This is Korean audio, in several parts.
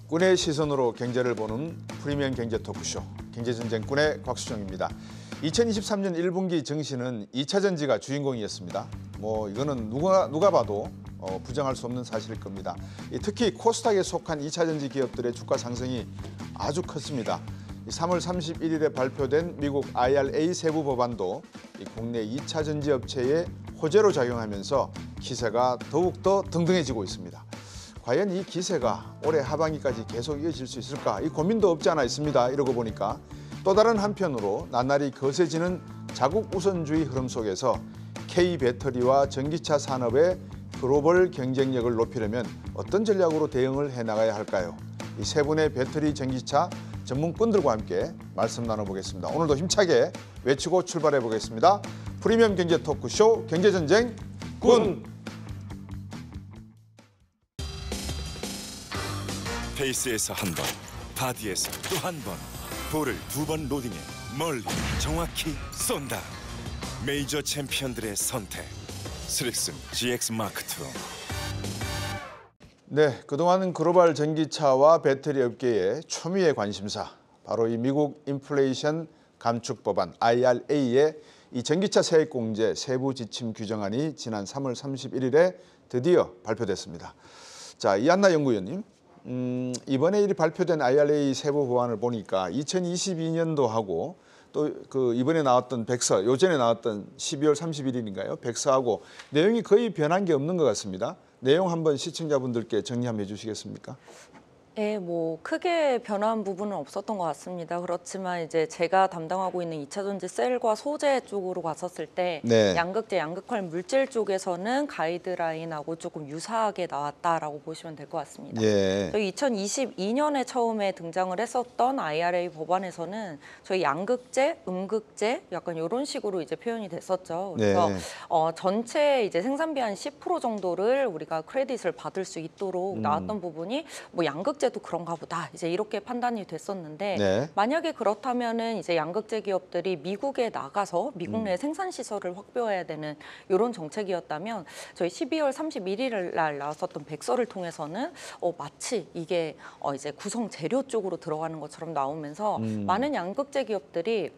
꾼의 시선으로 경제를 보는 프리미엄 경제 토크쇼 경제전쟁꾼의 곽수정입니다. 2023년 1분기 증시는 2차 전지가 주인공이었습니다. 이거는 누가 봐도 부정할 수 없는 사실일 겁니다. 특히 코스닥에 속한 2차 전지 기업들의 주가 상승이 아주 컸습니다. 3월 31일에 발표된 미국 IRA 세부 법안도 국내 2차 전지 업체에 호재로 작용하면서 기세가 더욱더 등등해지고 있습니다. 과연 이 기세가 올해 하반기까지 계속 이어질 수 있을까? 이 고민도 없지 않아 있습니다. 이러고 보니까 또 다른 한편으로 나날이 거세지는 자국 우선주의 흐름 속에서 K배터리와 전기차 산업의 글로벌 경쟁력을 높이려면 어떤 전략으로 대응을 해나가야 할까요? 이 세 분의 배터리 전기차 전문꾼들과 함께 말씀 나눠보겠습니다. 오늘도 힘차게 외치고 출발해 보겠습니다. 프리미엄 경제 토크쇼 경제전쟁 꾼! 페이스에서 한 번, 바디에서 또 한 번, 볼을 2번 로딩해 멀리 정확히 쏜다. 메이저 챔피언들의 선택, 스릭슨 GX 마크2. 네, 그동안 글로벌 전기차와 배터리 업계의 초미의 관심사, 바로 이 미국 인플레이션 감축 법안 IRA의 이 전기차 세액 공제 세부 지침 규정안이 지난 3월 31일에 드디어 발표됐습니다. 자, 이한나 연구위원님, 이번에 발표된 IRA 세부 법안을 보니까 2022년도하고 또 이번에 나왔던 백서, 요전에 나왔던 12월 31일인가요? 백서하고 내용이 거의 변한 게 없는 것 같습니다. 내용 한번 시청자분들께 정리 한번 해주시겠습니까? 네, 크게 변한 부분은 없었던 것 같습니다. 그렇지만 이제 제가 담당하고 있는 2차 전지 셀과 소재 쪽으로 갔었을 때 네. 양극재, 양극활 물질 쪽에서는 가이드라인하고 조금 유사하게 나왔다라고 보시면 될 것 같습니다. 예. 저희 2022년에 처음에 등장을 했었던 IRA 법안에서는 저희 양극재, 음극재 약간 이런 식으로 이제 표현이 됐었죠. 그래서 네. 전체 이제 생산비 한 10% 정도를 우리가 크레딧을 받을 수 있도록 나왔던 부분이 양극재 도 그런가 보다 이제 이렇게 판단이 됐었는데 네. 만약에 그렇다면은 이제 양극재 기업들이 미국에 나가서 미국 내 생산 시설을 확보해야 되는 이런 정책이었다면 저희 12월 31일 날 나왔었던 백서를 통해서는 마치 이게 이제 구성 재료 쪽으로 들어가는 것처럼 나오면서 많은 양극재 기업들이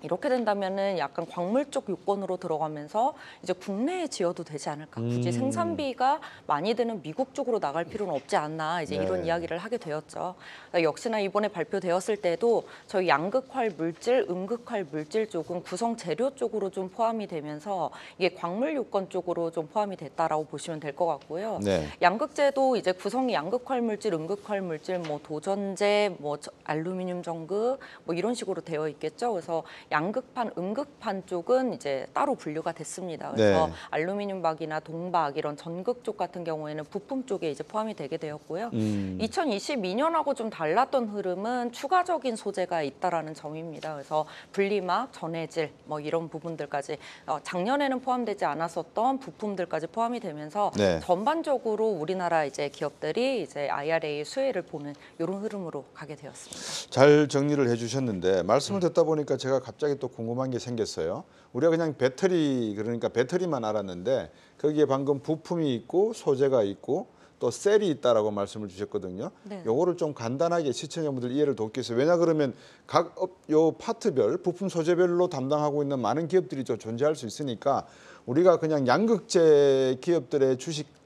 이렇게 된다면은 약간 광물 쪽 요건으로 들어가면서 이제 국내에 지어도 되지 않을까. 굳이 생산비가 많이 드는 미국 쪽으로 나갈 필요는 없지 않나. 이제 네. 이런 이야기를 하게 되었죠. 역시나 이번에 발표되었을 때도 저희 양극활 물질, 음극활 물질 쪽은 구성 재료 쪽으로 좀 포함이 되면서 이게 광물 요건 쪽으로 좀 포함이 됐다라고 보시면 될 것 같고요. 네. 양극재도 이제 구성이 양극활 물질, 음극활 물질, 도전재, 알루미늄 전극 이런 식으로 되어 있겠죠. 그래서 양극판, 음극판 쪽은 이제 따로 분류가 됐습니다. 그래서 네. 알루미늄 박이나 동박 이런 전극 쪽 같은 경우에는 부품 쪽에 이제 포함이 되게 되었고요. 2022년하고 좀 달랐던 흐름은 추가적인 소재가 있다라는 점입니다. 그래서 분리막, 전해질 이런 부분들까지 작년에는 포함되지 않았었던 부품들까지 포함이 되면서 네. 전반적으로 우리나라 이제 기업들이 이제 IRA 수혜를 보는 이런 흐름으로 가게 되었습니다. 잘 정리를 해주셨는데 말씀을 듣다 보니까 제가 갑자기 또 궁금한 게 생겼어요. 우리가 그냥 배터리, 그러니까 배터리만 알았는데 거기에 방금 부품이 있고 소재가 있고 또 셀이 있다라고 말씀을 주셨거든요. 네. 요거를 좀 간단하게 시청자분들 이해를 돕기 위해서, 왜냐 그러면 각 요 파트별, 부품 소재별로 담당하고 있는 많은 기업들이 좀 존재할 수 있으니까 우리가 그냥 양극재 기업들의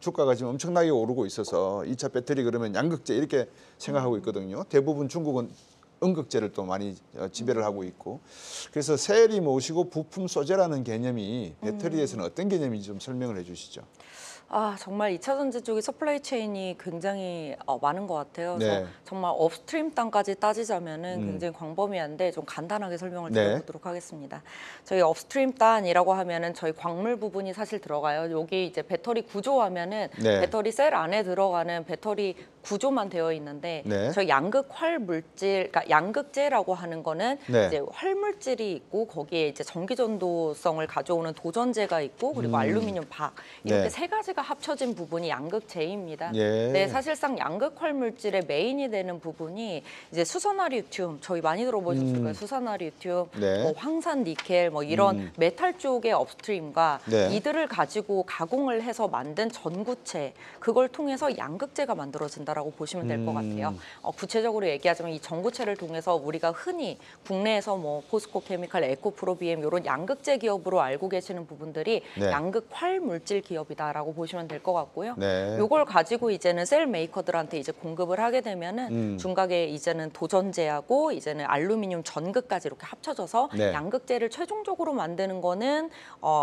주가가 지금 엄청나게 오르고 있어서 2차 배터리 그러면 양극재 이렇게 생각하고 있거든요. 대부분 중국은 음극재를 또 많이 지배를 하고 있고, 그래서 셀이 무엇이고 부품 소재라는 개념이 배터리에서는 어떤 개념인지 좀 설명을 해주시죠. 정말 2차 전지 쪽이 서플라이 체인이 굉장히 많은 것 같아요. 그래서 네. 정말 업스트림 단까지 따지자면은 굉장히 광범위한데 좀 간단하게 설명을 드려보도록 하겠습니다. 저희 업스트림 단이라고 하면은 저희 광물 부분이 사실 들어가요. 여기 이제 배터리 구조하면은 네. 배터리 셀 안에 들어가는 배터리 구조만 되어 있는데 네. 저희 양극 활 물질, 그러니까 양극재라고 하는 거는 네. 이제 활물질이 있고 거기에 이제 전기 전도성을 가져오는 도전재가 있고 그리고 알루미늄 박 이렇게 네. 세 가지가 합쳐진 부분이 양극재입니다. 예. 네, 사실상 양극활 물질의 메인이 되는 부분이 이제 수산화리튬, 저희 많이 들어보셨을 거예요. 수산화리튬, 네. 황산 니켈, 이런 메탈 쪽의 업스트림과 네. 이들을 가지고 가공을 해서 만든 전구체, 그걸 통해서 양극재가 만들어진다. 된다라고 보시면 될 것 같아요. 구체적으로 얘기하자면 이 전구체를 통해서 우리가 흔히 국내에서 뭐 포스코 케미칼, 에코프로비엠 이런 양극재 기업으로 알고 계시는 부분들이 네. 양극 활 물질 기업이다라고 보시면 될 것 같고요. 네. 요걸 가지고 이제는 셀 메이커들한테 이제 공급을 하게 되면은 중각에 이제는 도전제하고 이제는 알루미늄 전극까지 이렇게 합쳐져서 네. 양극재를 최종적으로 만드는 거는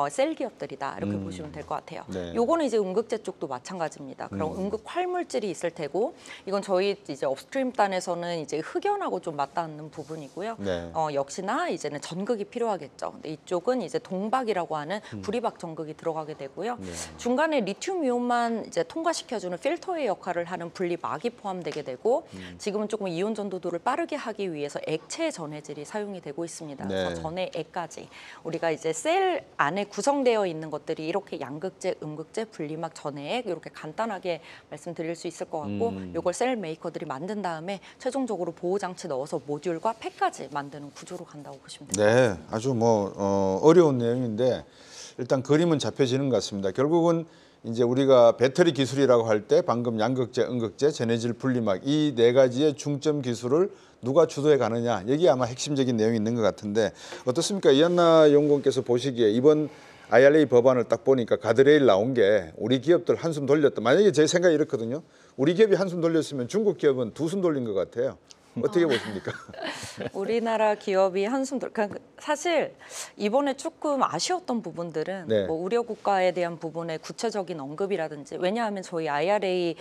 셀 기업들이다 이렇게 보시면 될 것 같아요. 네. 요거는 이제 음극재 쪽도 마찬가지입니다. 그럼 음극 활물질이 있을 테고 이건 저희 이제 업스트림 단에서는 이제 흑연하고 좀 맞닿는 부분이고요. 네. 역시나 이제는 전극이 필요하겠죠. 근데 이쪽은 이제 동박이라고 하는 불이박 전극이 들어가게 되고요. 네. 중간에 리튬 이온만 이제 통과시켜주는 필터의 역할을 하는 분리막이 포함되게 되고 지금은 조금 이온 전도도를 빠르게 하기 위해서 액체 전해질이 사용이 되고 있습니다. 네. 그래서 전해액까지 우리가 이제 셀 안에 구성되어 있는 것들이 이렇게 양극재, 음극재, 분리막, 전해액 이렇게 간단하게 말씀드릴 수 있을 것 같고 이걸 셀 메이커들이 만든 다음에 최종적으로 보호 장치 넣어서 모듈과 팩까지 만드는 구조로 간다고 보시면 됩니다. 네, 아주 뭐 어려운 내용인데 일단 그림은 잡혀지는 것 같습니다. 결국은 이제 우리가 배터리 기술이라고 할 때 방금 양극재, 음극재, 전해질 분리막 이 네 가지의 중점 기술을 누가 주도해 가느냐 여기 아마 핵심적인 내용이 있는 것 같은데 어떻습니까? 이한나 연구원께서 보시기에 이번 IRA 법안을 딱 보니까 가드레일 나온 게 우리 기업들 한숨 돌렸다. 만약에 제 생각이 이렇거든요. 우리 기업이 한숨 돌렸으면 중국 기업은 두 숨 돌린 것 같아요. 어떻게 보십니까? 우리나라 기업이 한숨 돌. 그러니까 사실 이번에 조금 아쉬웠던 부분들은 네. 뭐 우려 국가에 대한 부분의 구체적인 언급이라든지 왜냐하면 저희 IRA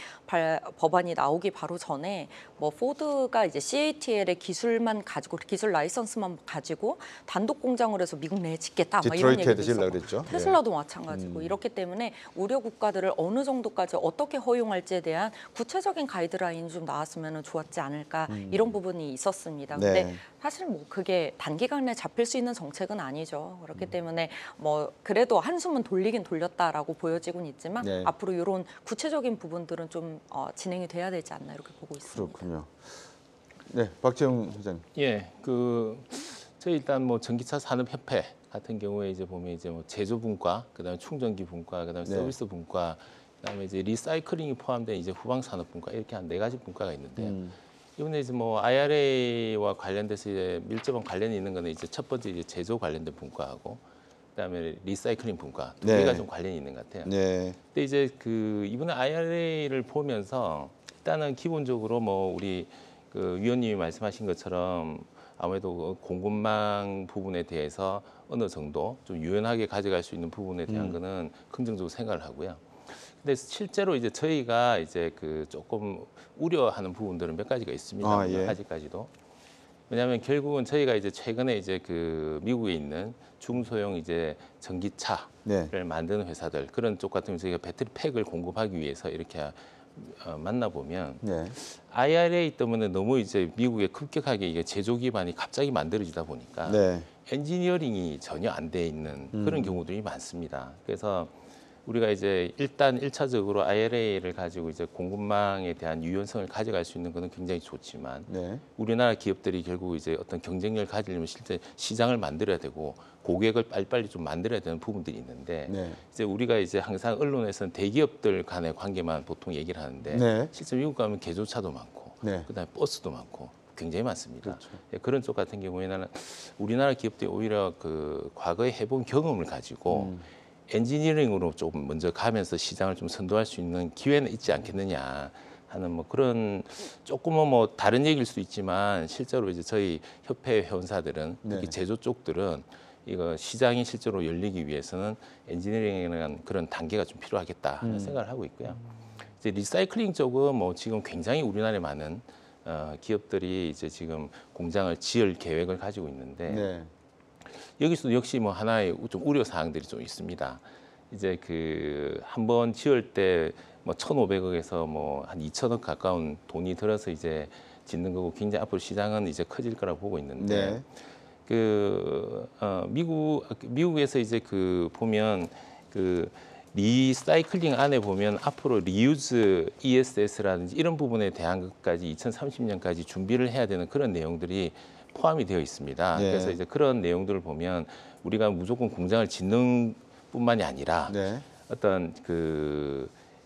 법안이 나오기 바로 전에 뭐 포드가 이제 CATL의 기술만 가지고 기술 라이선스만 가지고 단독 공장을 해서 미국 내에 짓겠다. 막 이런 디트로이트에 얘기도 지으려고 있었고 그랬죠. 테슬라도 마찬가지고 이렇기 때문에 우려 국가들을 어느 정도까지 어떻게 허용할지에 대한 구체적인 가이드라인이 좀 나왔으면 좋았지 않을까 이런 부분이 있었습니다. 근데 네. 사실 뭐 그게 단기간에 잡힐 수 있는 정책은 아니죠. 그렇기 때문에 뭐 그래도 한숨은 돌리긴 돌렸다라고 보여지곤 있지만 네. 앞으로 이런 구체적인 부분들은 좀 진행이 돼야 되지 않나 이렇게 보고 있습니다. 그렇군요. 네, 박재영 회장님. 예, 저희 일단 뭐 전기차 산업협회 같은 경우에 이제 보면 이제 뭐 제조 분과, 그다음에 충전기 분과, 그다음에 네. 서비스 분과, 그다음에 이제 리사이클링이 포함된 이제 후방 산업 분과 이렇게 한 4가지 분과가 있는데요. 이번에 이제 뭐 IRA와 관련돼서 이제 밀접한 관련이 있는 거는 이제 첫 번째 이제 제조 관련된 분과하고 그다음에 리사이클링 분과 두 네. 개가 좀 관련이 있는 것 같아요. 네. 근데 이제 이번에 IRA를 보면서 일단은 기본적으로 뭐 우리 위원님이 말씀하신 것처럼 아무래도 공급망 부분에 대해서 어느 정도 좀 유연하게 가져갈 수 있는 부분에 대한 거는 긍정적으로 생각을 하고요. 근데 실제로 이제 저희가 이제 조금 우려하는 부분들은 몇 가지가 있습니다. 예. 아직까지도. 왜냐하면 결국은 저희가 이제 최근에 이제 미국에 있는 중소형 이제 전기차를 네. 만드는 회사들 그런 쪽 같은 경우 저희가 배터리 팩을 공급하기 위해서 이렇게 만나 보면 네. IRA 때문에 너무 이제 미국에 급격하게 이게 제조 기반이 갑자기 만들어지다 보니까 네. 엔지니어링이 전혀 안 돼 있는 그런 경우들이 많습니다. 그래서 우리가 이제 일단 1차적으로 IRA를 가지고 이제 공급망에 대한 유연성을 가져갈 수 있는 것은 굉장히 좋지만 네. 우리나라 기업들이 결국 이제 어떤 경쟁력을 가지려면 실제 시장을 만들어야 되고 고객을 빨리빨리 좀 만들어야 되는 부분들이 있는데 네. 이제 우리가 이제 항상 언론에서는 대기업들 간의 관계만 보통 얘기를 하는데 네. 실제 미국 가면 개조차도 많고 네. 그다음에 버스도 많고 굉장히 많습니다. 그렇죠. 예, 그런 쪽 같은 경우에는 우리나라 기업들이 오히려 과거에 해본 경험을 가지고 엔지니어링으로 조금 먼저 가면서 시장을 좀 선도할 수 있는 기회는 있지 않겠느냐 하는 뭐 그런 조금은 뭐 다른 얘기일 수도 있지만 실제로 이제 저희 협회 회원사들은 특히 네. 제조 쪽들은 이거 시장이 실제로 열리기 위해서는 엔지니어링에 대한 그런 단계가 좀 필요하겠다 하는 생각을 하고 있고요. 이제 리사이클링 쪽은 뭐 지금 굉장히 우리나라에 많은 기업들이 이제 지금 공장을 지을 계획을 가지고 있는데 네. 여기서도 역시 뭐 하나의 좀 우려 사항들이 좀 있습니다. 이제 한번 지을 때 뭐 1,500억에서 뭐 한 2,000억 가까운 돈이 들어서 이제 짓는 거고 굉장히 앞으로 시장은 이제 커질 거라고 보고 있는데 미국에서 이제 보면 리사이클링 안에 보면 앞으로 리유즈 ESS라든지 이런 부분에 대한 것까지 2030년까지 준비를 해야 되는 그런 내용들이 포함이 되어 있습니다. 네. 그래서 이제 그런 내용들을 보면 우리가 무조건 공장을 짓는 뿐만이 아니라 네. 어떤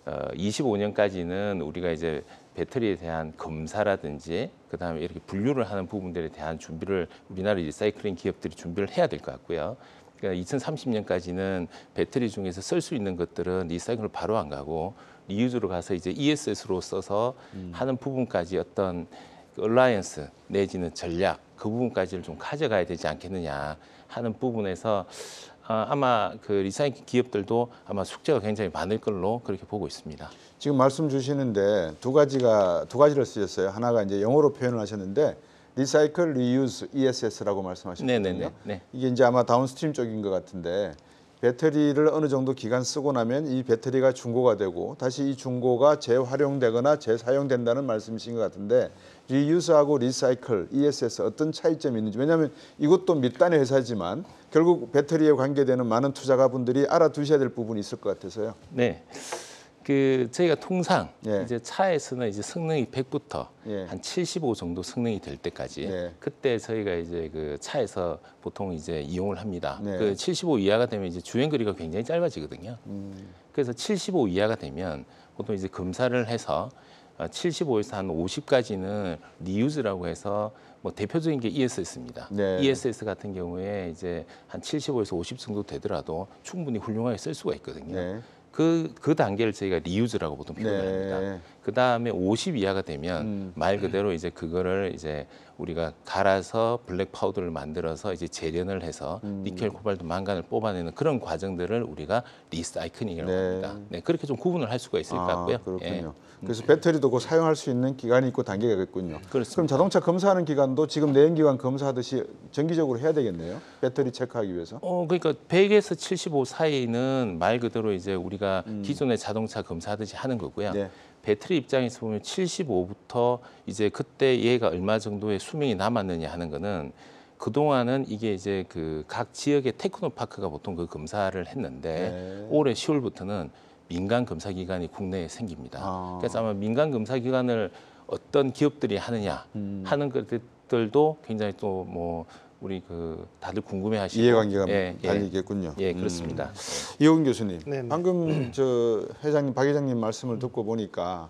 25년까지는 우리가 이제 배터리에 대한 검사라든지 그다음에 이렇게 분류를 하는 부분들에 대한 준비를 우리나라 리사이클링 기업들이 준비를 해야 될 것 같고요. 그러니까 2030년까지는 배터리 중에서 쓸 수 있는 것들은 리사이클을 바로 안 가고 리유즈로 가서 이제 ESS로 써서 하는 부분까지 어떤 얼라이언스 내지는 전략 그 부분까지를 좀 가져가야 되지 않겠느냐 하는 부분에서 아마 그 리사이클 기업들도 아마 숙제가 굉장히 많을 걸로 그렇게 보고 있습니다. 지금 말씀 주시는데 두 가지를 쓰셨어요. 하나가 이제 영어로 표현을 하셨는데 리사이클, 리유즈, ESS라고 말씀하셨거든요. 네네네. 네. 이게 이제 아마 다운스트림 쪽인 것 같은데 배터리를 어느 정도 기간 쓰고 나면 이 배터리가 중고가 되고 다시 이 중고가 재활용되거나 재사용된다는 말씀이신 것 같은데 리유즈하고 리사이클, ESS 어떤 차이점이 있는지 왜냐하면 이것도 밑단의 회사지만 결국 배터리에 관계되는 많은 투자가분들이 알아두셔야 될 부분이 있을 것 같아서요. 네. 그 저희가 통상 예. 이제 차에서는 이제 성능이 100부터 예. 한 75 정도 성능이 될 때까지 네. 그때 저희가 이제 그 차에서 보통 이제 이용을 합니다. 네. 그 75 이하가 되면 이제 주행 거리가 굉장히 짧아지거든요. 그래서 75 이하가 되면 보통 이제 검사를 해서 75에서 한 50까지는 리유즈라고 해서 뭐 대표적인 게 ESS입니다. 네. ESS 같은 경우에 이제 한 75에서 50 정도 되더라도 충분히 훌륭하게 쓸 수가 있거든요. 네. 그 단계를 저희가 리유즈라고 보통 표현을 합니다. 네. 그 다음에 50 이하가 되면 말 그대로 이제 그거를 이제 우리가 갈아서 블랙 파우더를 만들어서 이제 재련을 해서 니켈, 코발트, 망간을 뽑아내는 그런 과정들을 우리가 리사이클링이라고 네. 합니다. 네, 그렇게 좀 구분을 할 수가 있을 것 같고요. 그렇군요. 예. 그래서 배터리도 그 사용할 수 있는 기간이 있고 단계가 있군요. 그렇습니다. 그럼 자동차 검사하는 기간도 지금 내연기관 검사하듯이 정기적으로 해야 되겠네요. 배터리 체크하기 위해서. 그러니까 100에서 75 사이는 말 그대로 이제 우리가 기존의 자동차 검사하듯이 하는 거고요. 네. 배터리 입장에서 보면 75부터 이제 그때 얘가 얼마 정도의 수명이 남았느냐 하는 거는 그동안은 이게 이제 그 각 지역의 테크노파크가 보통 그 검사를 했는데 네. 올해 10월부터는 민간 검사 기관이 국내에 생깁니다. 그래서 아마 민간 검사 기관을 어떤 기업들이 하느냐 하는 것들도 굉장히 또 뭐 우리 그 다들 궁금해하시고 이해관계가 예, 달리겠군요. 예, 그렇습니다. 이호근 교수님, 네네. 방금 저 회장님, 박 회장님 말씀을 듣고 보니까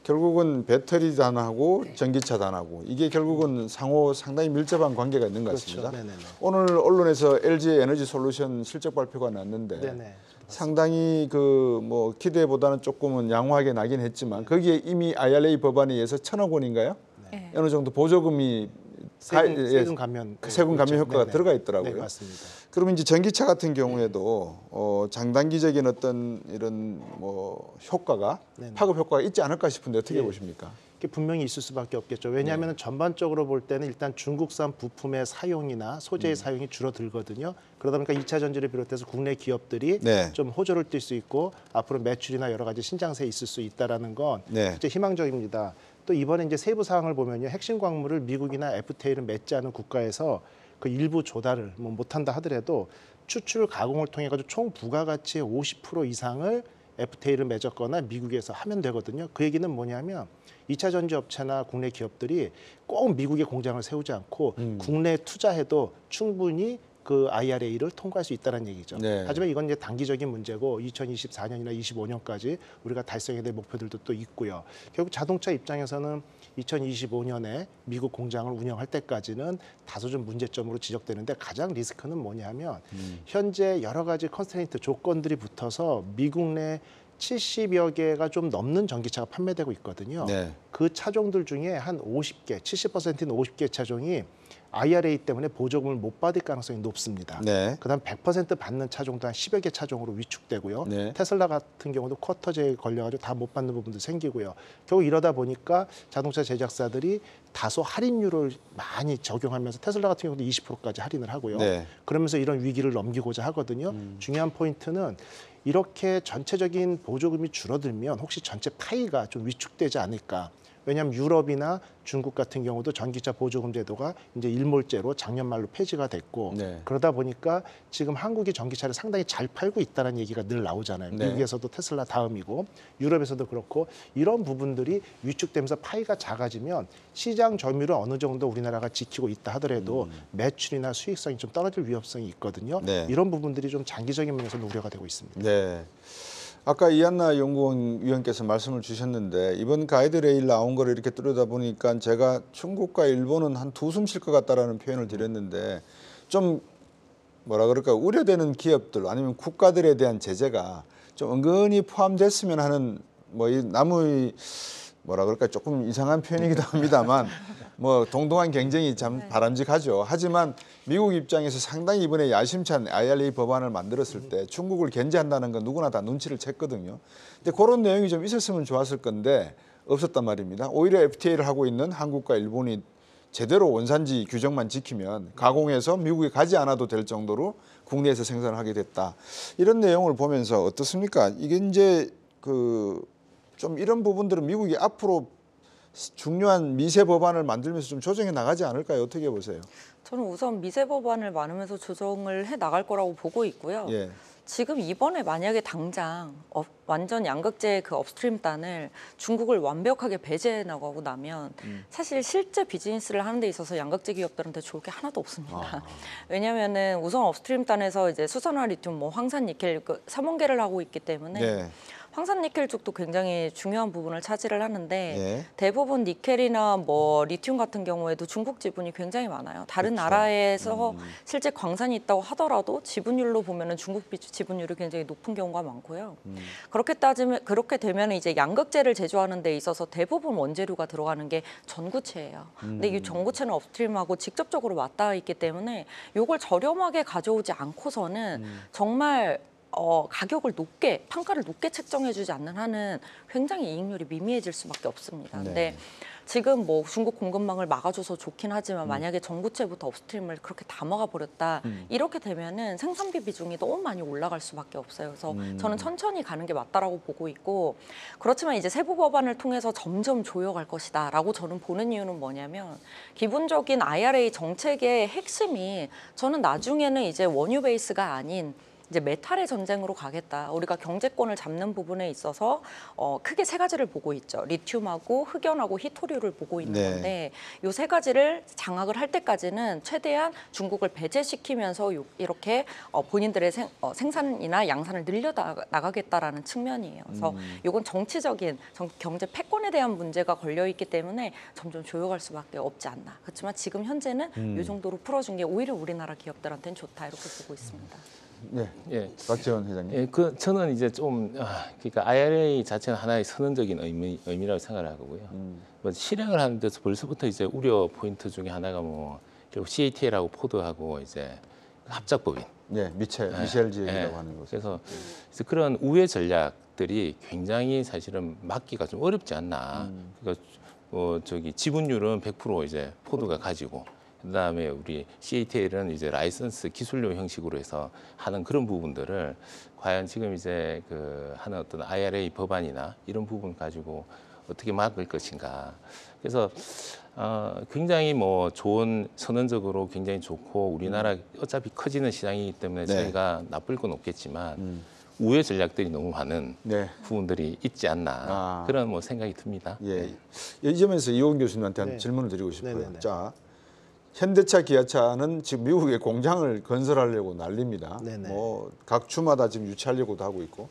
결국은 배터리 단하고 전기차 단하고 이게 결국은 상호 상당히 밀접한 관계가 있는 것 같습니다. 네네네. 오늘 언론에서 LG 에너지 솔루션 실적 발표가 났는데 네네. 상당히 그 뭐 기대보다는 조금은 양호하게 나긴 했지만 거기에 이미 IRA 법안에 의해서 1,000억 원인가요? 네. 어느 정도 보조금이 세금 감면 세금 감면 효과가 네네. 들어가 있더라고요. 네, 맞습니다. 그러면 이제 전기차 같은 경우에도 장단기적인 어떤 이런 뭐 효과가 네네. 파급 효과가 있지 않을까 싶은데 어떻게 예. 보십니까? 이게 분명히 있을 수밖에 없겠죠. 왜냐하면 전반적으로 볼 때는 일단 중국산 부품의 사용이나 소재의 사용이 줄어들거든요. 그러다 보니까 2차 전지를 비롯해서 국내 기업들이 네. 좀 호조를 띨 수 있고 앞으로 매출이나 여러 가지 신장세에 있을 수 있다라는 건 네. 진짜 희망적입니다. 또 이번에 이제 세부 사항을 보면요, 핵심 광물을 미국이나 FTA를 맺지 않은 국가에서 그 일부 조달을 뭐 못한다 하더라도 추출 가공을 통해 가지고 총 부가가치의 50% 이상을 FTA를 맺었거나 미국에서 하면 되거든요. 그 얘기는 뭐냐면 2차 전지 업체나 국내 기업들이 꼭 미국에 공장을 세우지 않고 국내에 투자해도 충분히 그 IRA를 통과할 수 있다는 얘기죠. 네. 하지만 이건 이제 단기적인 문제고 2024년이나 25년까지 우리가 달성해야 될 목표들도 또 있고요. 결국 자동차 입장에서는 2025년에 미국 공장을 운영할 때까지는 다소 좀 문제점으로 지적되는데 가장 리스크는 뭐냐면 현재 여러 가지 컨스트레인트 조건들이 붙어서 미국 내 70여 개가 좀 넘는 전기차가 판매되고 있거든요. 네. 그 차종들 중에 한 50개, 70%인 50개 차종이 IRA 때문에 보조금을 못 받을 가능성이 높습니다. 네. 그다음 100% 받는 차종도 한 10여 개 차종으로 위축되고요. 네. 테슬라 같은 경우도 쿼터제에 걸려가지고 다 못 받는 부분도 생기고요. 결국 이러다 보니까 자동차 제작사들이 다소 할인율을 많이 적용하면서 테슬라 같은 경우도 20%까지 할인을 하고요. 네. 그러면서 이런 위기를 넘기고자 하거든요. 중요한 포인트는 이렇게 전체적인 보조금이 줄어들면 혹시 전체 파이가 좀 위축되지 않을까. 왜냐하면 유럽이나 중국 같은 경우도 전기차 보조금 제도가 이제 일몰제로 작년 말로 폐지가 됐고 네. 그러다 보니까 지금 한국이 전기차를 상당히 잘 팔고 있다는 얘기가 늘 나오잖아요. 네. 미국에서도 테슬라 다음이고 유럽에서도 그렇고 이런 부분들이 위축되면서 파이가 작아지면 시장 점유율을 어느 정도 우리나라가 지키고 있다 하더라도 매출이나 수익성이 좀 떨어질 위험성이 있거든요. 네. 이런 부분들이 좀 장기적인 면에서는 우려가 되고 있습니다. 네. 아까 이한나 연구위원께서 말씀을 주셨는데 이번 가이드레일 나온 거를 이렇게 뚫어다 보니까 제가 중국과 일본은 한 두 숨 쉴 것 같다라는 표현을 드렸는데 좀 뭐라 그럴까 우려되는 기업들 아니면 국가들에 대한 제재가 좀 은근히 포함됐으면 하는 뭐 이 남의 뭐라 그럴까 조금 이상한 표현이기도 합니다만 뭐 동등한 경쟁이 참 바람직하죠. 하지만 미국 입장에서 상당히 이번에 야심찬 IRA 법안을 만들었을 때 중국을 견제한다는 건 누구나 다 눈치를 챘거든요. 근데 그런 내용이 좀 있었으면 좋았을 건데 없었단 말입니다. 오히려 FTA를 하고 있는 한국과 일본이 제대로 원산지 규정만 지키면 가공해서 미국에 가지 않아도 될 정도로 국내에서 생산을 하게 됐다. 이런 내용을 보면서 어떻습니까? 이게 이제 좀 이런 부분들은 미국이 앞으로 중요한 미세 법안을 만들면서 좀 조정해 나가지 않을까요? 어떻게 보세요? 저는 우선 미세 법안을 많으면서 조정을 해 나갈 거라고 보고 있고요. 예. 지금 이번에 만약에 당장 완전 양극재 그 업스트림단을 중국을 완벽하게 배제해 나가고 나면 사실 실제 비즈니스를 하는 데 있어서 양극재 기업들한테 좋을 게 하나도 없습니다. 왜냐하면은 우선 업스트림단에서 이제 수산화 리튬, 뭐 황산 니켈, 삼원계를 하고 있기 때문에 네. 황산 니켈 쪽도 굉장히 중요한 부분을 차지를 하는데 예. 대부분 니켈이나 뭐 리튬 같은 경우에도 중국 지분이 굉장히 많아요. 다른 그렇죠. 나라에서 실제 광산이 있다고 하더라도 지분율로 보면은 중국 지분율이 굉장히 높은 경우가 많고요. 그렇게 되면 이제 양극재를 제조하는 데 있어서 대부분 원재료가 들어가는 게 전구체예요. 근데 이 전구체는 업스트림하고 직접적으로 맞닿아 있기 때문에 이걸 저렴하게 가져오지 않고서는 정말 가격을 높게 판가를 높게 책정해주지 않는 한은 굉장히 이익률이 미미해질 수밖에 없습니다. 네. 근데 지금 뭐 중국 공급망을 막아줘서 좋긴 하지만 만약에 전구체부터 업스트림을 그렇게 다 막아버렸다 이렇게 되면은 생산비 비중이 너무 많이 올라갈 수밖에 없어요. 그래서 저는 천천히 가는 게 맞다라고 보고 있고 그렇지만 이제 세부 법안을 통해서 점점 조여갈 것이다라고 저는 보는 이유는 뭐냐면 기본적인 IRA 정책의 핵심이 저는 나중에는 이제 원유 베이스가 아닌 이제 메탈의 전쟁으로 가겠다. 우리가 경제권을 잡는 부분에 있어서 크게 세 가지를 보고 있죠. 리튬하고 흑연하고 히토류를 보고 있는 네. 건데 이 세 가지를 장악을 할 때까지는 최대한 중국을 배제시키면서 이렇게 본인들의 생산이나 양산을 늘려 나가겠다라는 측면이에요. 그래서 이건 정치적인 경제 패권에 대한 문제가 걸려 있기 때문에 점점 조여갈 수밖에 없지 않나. 그렇지만 지금 현재는 이 정도로 풀어준 게 오히려 우리나라 기업들한테는 좋다 이렇게 보고 있습니다. 네. 예. 박지원 회장님. 예, 저는 이제 좀 그러니까 IRA 자체는 하나의 선언적인 의미라고 생각을 하고요. 뭐 실행을 하는 데서 벌써부터 이제 우려 포인트 중에 하나가 뭐 결국 CATL하고 포드하고 이제 합작법인. 네, 미셸 지역이라고 하는 곳. 그래서 그런 우회 전략들이 굉장히 사실은 막기가 좀 어렵지 않나. 그러니까 지분율은 100% 이제 포드가 가지고. 그다음에 우리 CATL은 이제 라이선스 기술료 형식으로 해서 하는 그런 부분들을 과연 지금 이제 하는 어떤 IRA 법안이나 이런 부분 가지고 어떻게 막을 것인가. 그래서 굉장히 뭐 좋은 선언적으로 굉장히 좋고 우리나라 어차피 커지는 시장이기 때문에 네. 저희가 나쁠 건 없겠지만 우회 전략들이 너무 많은 네. 부분들이 있지 않나 그런 뭐 생각이 듭니다. 예. 이 점에서 이호은 교수님한테 한 네. 질문을 드리고 싶어요. 네네네. 자, 현대차, 기아차는 지금 미국에 공장을 건설하려고 난립니다. 네네. 뭐 각 주마다 지금 유치하려고도 하고 있고.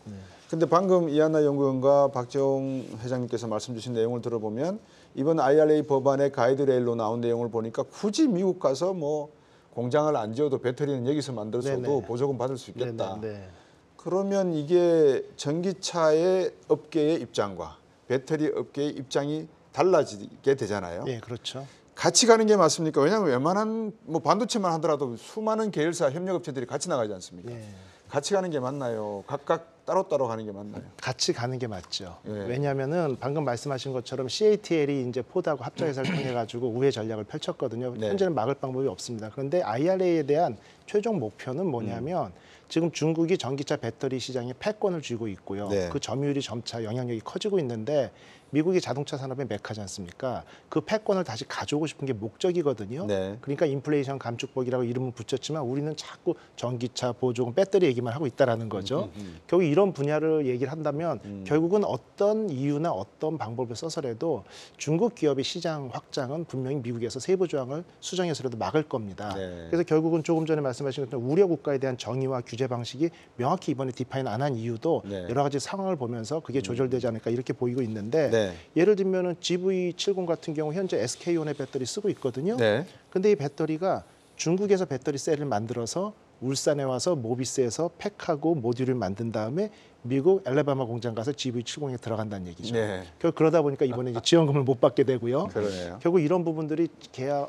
근데 방금 이한나 연구원과 박재홍 회장님께서 말씀 주신 내용을 들어보면 이번 IRA 법안의 가이드레일로 나온 내용을 보니까 굳이 미국 가서 뭐 공장을 안 지어도 배터리는 여기서 만들어서도 네네. 보조금 받을 수 있겠다. 네네. 그러면 이게 전기차의 업계의 입장과 배터리 업계의 입장이 달라지게 되잖아요. 예, 그렇죠. 같이 가는 게 맞습니까? 왜냐하면 웬만한 뭐 반도체만 하더라도 수많은 계열사 협력업체들이 같이 나가지 않습니까? 예. 같이 가는 게 맞나요? 각각 따로따로 가는 게 맞나요? 같이 가는 게 맞죠. 예. 왜냐하면은 방금 말씀하신 것처럼 CATL이 이제 포드하고 합작 회사를 통해 가지고 우회 전략을 펼쳤거든요. 네. 현재는 막을 방법이 없습니다. 그런데 IRA에 대한 최종 목표는 뭐냐면 지금 중국이 전기차 배터리 시장에 패권을 쥐고 있고요. 네. 그 점유율이 점차 영향력이 커지고 있는데 미국이 자동차 산업의 메카지 않습니까? 그 패권을 다시 가져오고 싶은 게 목적이거든요. 네. 그러니까 인플레이션 감축법이라고 이름은 붙였지만 우리는 자꾸 전기차, 보조금, 배터리 얘기만 하고 있다라는 거죠. 결국 이런 분야를 얘기를 한다면 결국은 어떤 이유나 어떤 방법을 써서라도 중국 기업의 시장 확장은 분명히 미국에서 세부 조항을 수정해서라도 막을 겁니다. 네. 그래서 결국은 조금 전에 말씀하신 것처럼 우려 국가에 대한 정의와 규제 규제 방식이 명확히 이번에 디파인 안 한 이유도 네. 여러 가지 상황을 보면서 그게 조절되지 않을까 이렇게 보이고 있는데 네. 예를 들면은 GV70 같은 경우 현재 SK온의 배터리 쓰고 있거든요. 네. 근데 이 배터리가 중국에서 배터리 셀을 만들어서 울산에 와서 모비스에서 팩하고 모듈을 만든 다음에 미국 엘레바마 공장 가서 GV70에 들어간다는 얘기죠. 네. 결국 그러다 보니까 이번에 이제 지원금을 못 받게 되고요. 그러네요. 결국 이런 부분들이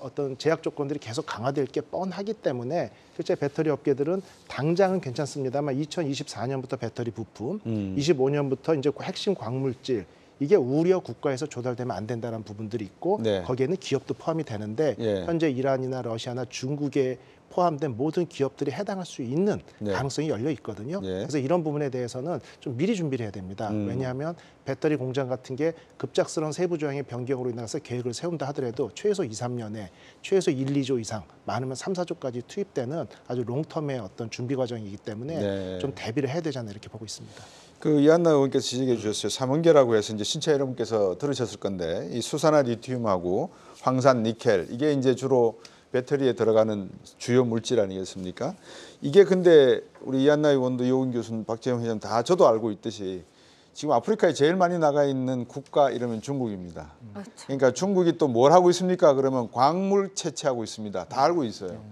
어떤 제약 조건들이 계속 강화될 게 뻔하기 때문에 실제 배터리 업계들은 당장은 괜찮습니다만 2024년부터 배터리 부품, 25년부터 이제 핵심 광물질 이게 우려 국가에서 조달되면 안 된다는 부분들이 있고 네. 거기에는 기업도 포함이 되는데 예. 현재 이란이나 러시아나 중국에 포함된 모든 기업들이 해당할 수 있는 네. 가능성이 열려 있거든요. 예. 그래서 이런 부분에 대해서는 좀 미리 준비를 해야 됩니다. 왜냐하면 배터리 공장 같은 게 급작스러운 세부 조항의 변경으로 인해서 계획을 세운다 하더라도 최소 2, 3년에 최소 1, 2조 이상 많으면 3, 4조까지 투입되는 아주 롱텀의 어떤 준비 과정이기 때문에 네. 좀 대비를 해야 되지 않나 이렇게 보고 있습니다. 그 이한나 의원께서 지적해 주셨어요. 삼원계라고 해서 이제 신차 여러분께서 들으셨을 건데 이 수산화 리튬하고 황산 니켈 이게 이제 주로 배터리에 들어가는 주요 물질 아니겠습니까? 이게 근데 우리 이한나 의원도 이호근 교수님, 박재영 회장 다 저도 알고 있듯이 지금 아프리카에 제일 많이 나가 있는 국가 이러면 중국입니다. 그렇죠. 그러니까 중국이 또 뭘 하고 있습니까? 그러면 광물 채취하고 있습니다. 다 알고 있어요.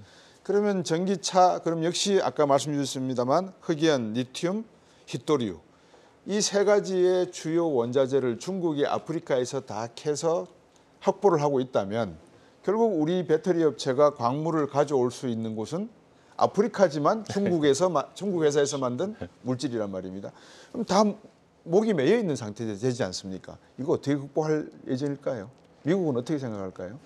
그러면 전기차 그럼 역시 아까 말씀 주셨습니다만 흑연, 리튬, 히토리우 이 세 가지의 주요 원자재를 중국이 아프리카에서 다 캐서 확보를 하고 있다면 결국 우리 배터리 업체가 광물을 가져올 수 있는 곳은 아프리카지만 중국 회사에서 만든 물질이란 말입니다. 그럼 다 목이 매여 있는 상태 되지 않습니까? 이거 어떻게 극복할 예정일까요? 미국은 어떻게 생각할까요?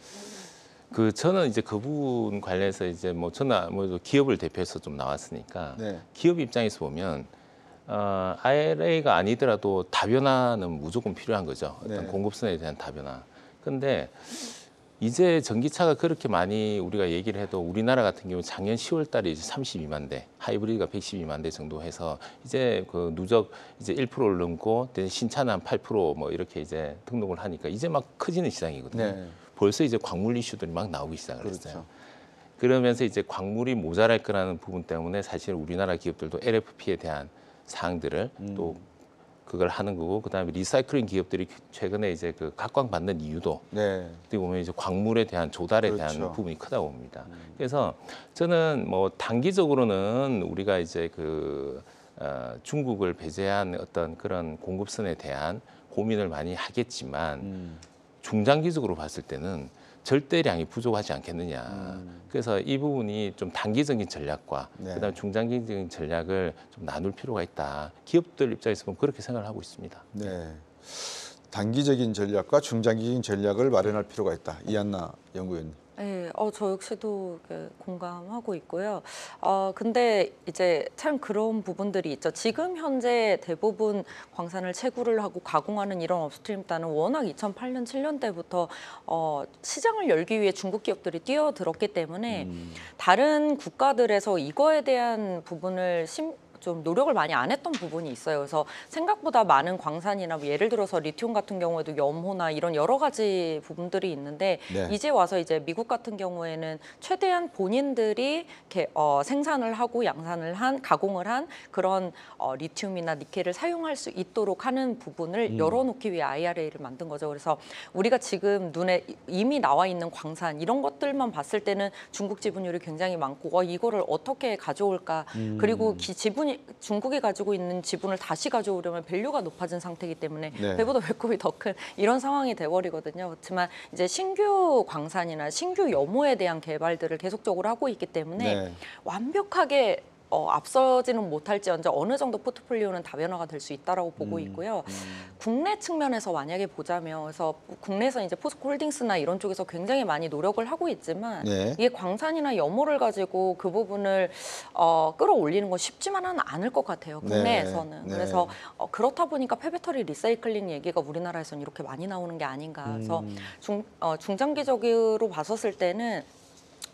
저는 이제 그 부분 관련해서 이제 뭐 저는 아무래도 기업을 대표해서 좀 나왔으니까 네. 기업 입장에서 보면 IRA가 아니더라도 다변화는 무조건 필요한 거죠. 어떤 네. 공급선에 대한 다변화. 근데 이제 전기차가 그렇게 많이 우리가 얘기를 해도 우리나라 같은 경우 작년 10월 달에 이제 32만 대, 하이브리드가 112만 대 정도 해서 이제 그 누적 이제 1%를 넘고 신차는 한 8%뭐 이렇게 이제 등록을 하니까 이제 막 커지는 시장이거든요. 네. 벌써 이제 광물 이슈들이 막 나오기 시작을 그렇죠. 했어요. 그러면서 이제 광물이 모자랄 거라는 부분 때문에 사실 우리나라 기업들도 LFP에 대한 사항들을 또 그걸 하는 거고, 그다음에 리사이클링 기업들이 최근에 이제 그 각광받는 이유도 네. 어떻게 보면 이제 광물에 대한 조달에 그렇죠. 대한 부분이 크다고 봅니다. 그래서 저는 뭐 단기적으로는 우리가 이제 중국을 배제한 어떤 그런 공급선에 대한 고민을 많이 하겠지만 중장기적으로 봤을 때는 절대량이 부족하지 않겠느냐. 그래서 이 부분이 좀 단기적인 전략과 네. 그다음에 중장기적인 전략을 좀 나눌 필요가 있다. 기업들 입장에서 보면 그렇게 생각을 하고 있습니다. 네. 단기적인 전략과 중장기적인 전략을 마련할 필요가 있다. 이한나 연구위원님. 네, 저 역시도 공감하고 있고요. 근데 이제 참 그런 부분들이 있죠. 지금 현재 대부분 광산을 채굴을 하고 가공하는 이런 업스트림단은 워낙 2008년, 7년 때부터 시장을 열기 위해 중국 기업들이 뛰어들었기 때문에 다른 국가들에서 이거에 대한 부분을 좀 노력을 많이 안 했던 부분이 있어요. 그래서 생각보다 많은 광산이나 뭐 예를 들어서 리튬 같은 경우에도 염호나 이런 여러 가지 부분들이 있는데 네. 이제 와서 이제 미국 같은 경우에는 최대한 본인들이 이렇게 생산을 하고 양산을 가공을 한 그런 리튬이나 니켈을 사용할 수 있도록 하는 부분을 열어놓기 위해 IRA를 만든 거죠. 그래서 우리가 지금 눈에 이미 나와 있는 광산 이런 것들만 봤을 때는 중국 지분율이 굉장히 많고 이거를 어떻게 가져올까 그리고 중국이 가지고 있는 지분을 다시 가져오려면 밸류가 높아진 상태이기 때문에 네. 배보다 배꼽이 더 큰 이런 상황이 돼버리거든요. 그렇지만 이제 신규 광산이나 신규 염호에 대한 개발들을 계속적으로 하고 있기 때문에 네. 완벽하게 앞서지는 못할지언정 어느 정도 포트폴리오는 다변화가 될 수 있다라고 보고 있고요. 국내 측면에서 만약에 보자면 그래서 국내에서 이제 포스코홀딩스나 이런 쪽에서 굉장히 많이 노력을 하고 있지만 네. 이게 광산이나 염호를 가지고 그 부분을 끌어올리는 건 쉽지만은 않을 것 같아요. 국내에서는. 네. 그래서 그렇다 보니까 폐배터리 리사이클링 얘기가 우리나라에서는 이렇게 많이 나오는 게 아닌가. 그래서 중장기적으로 봤었을 때는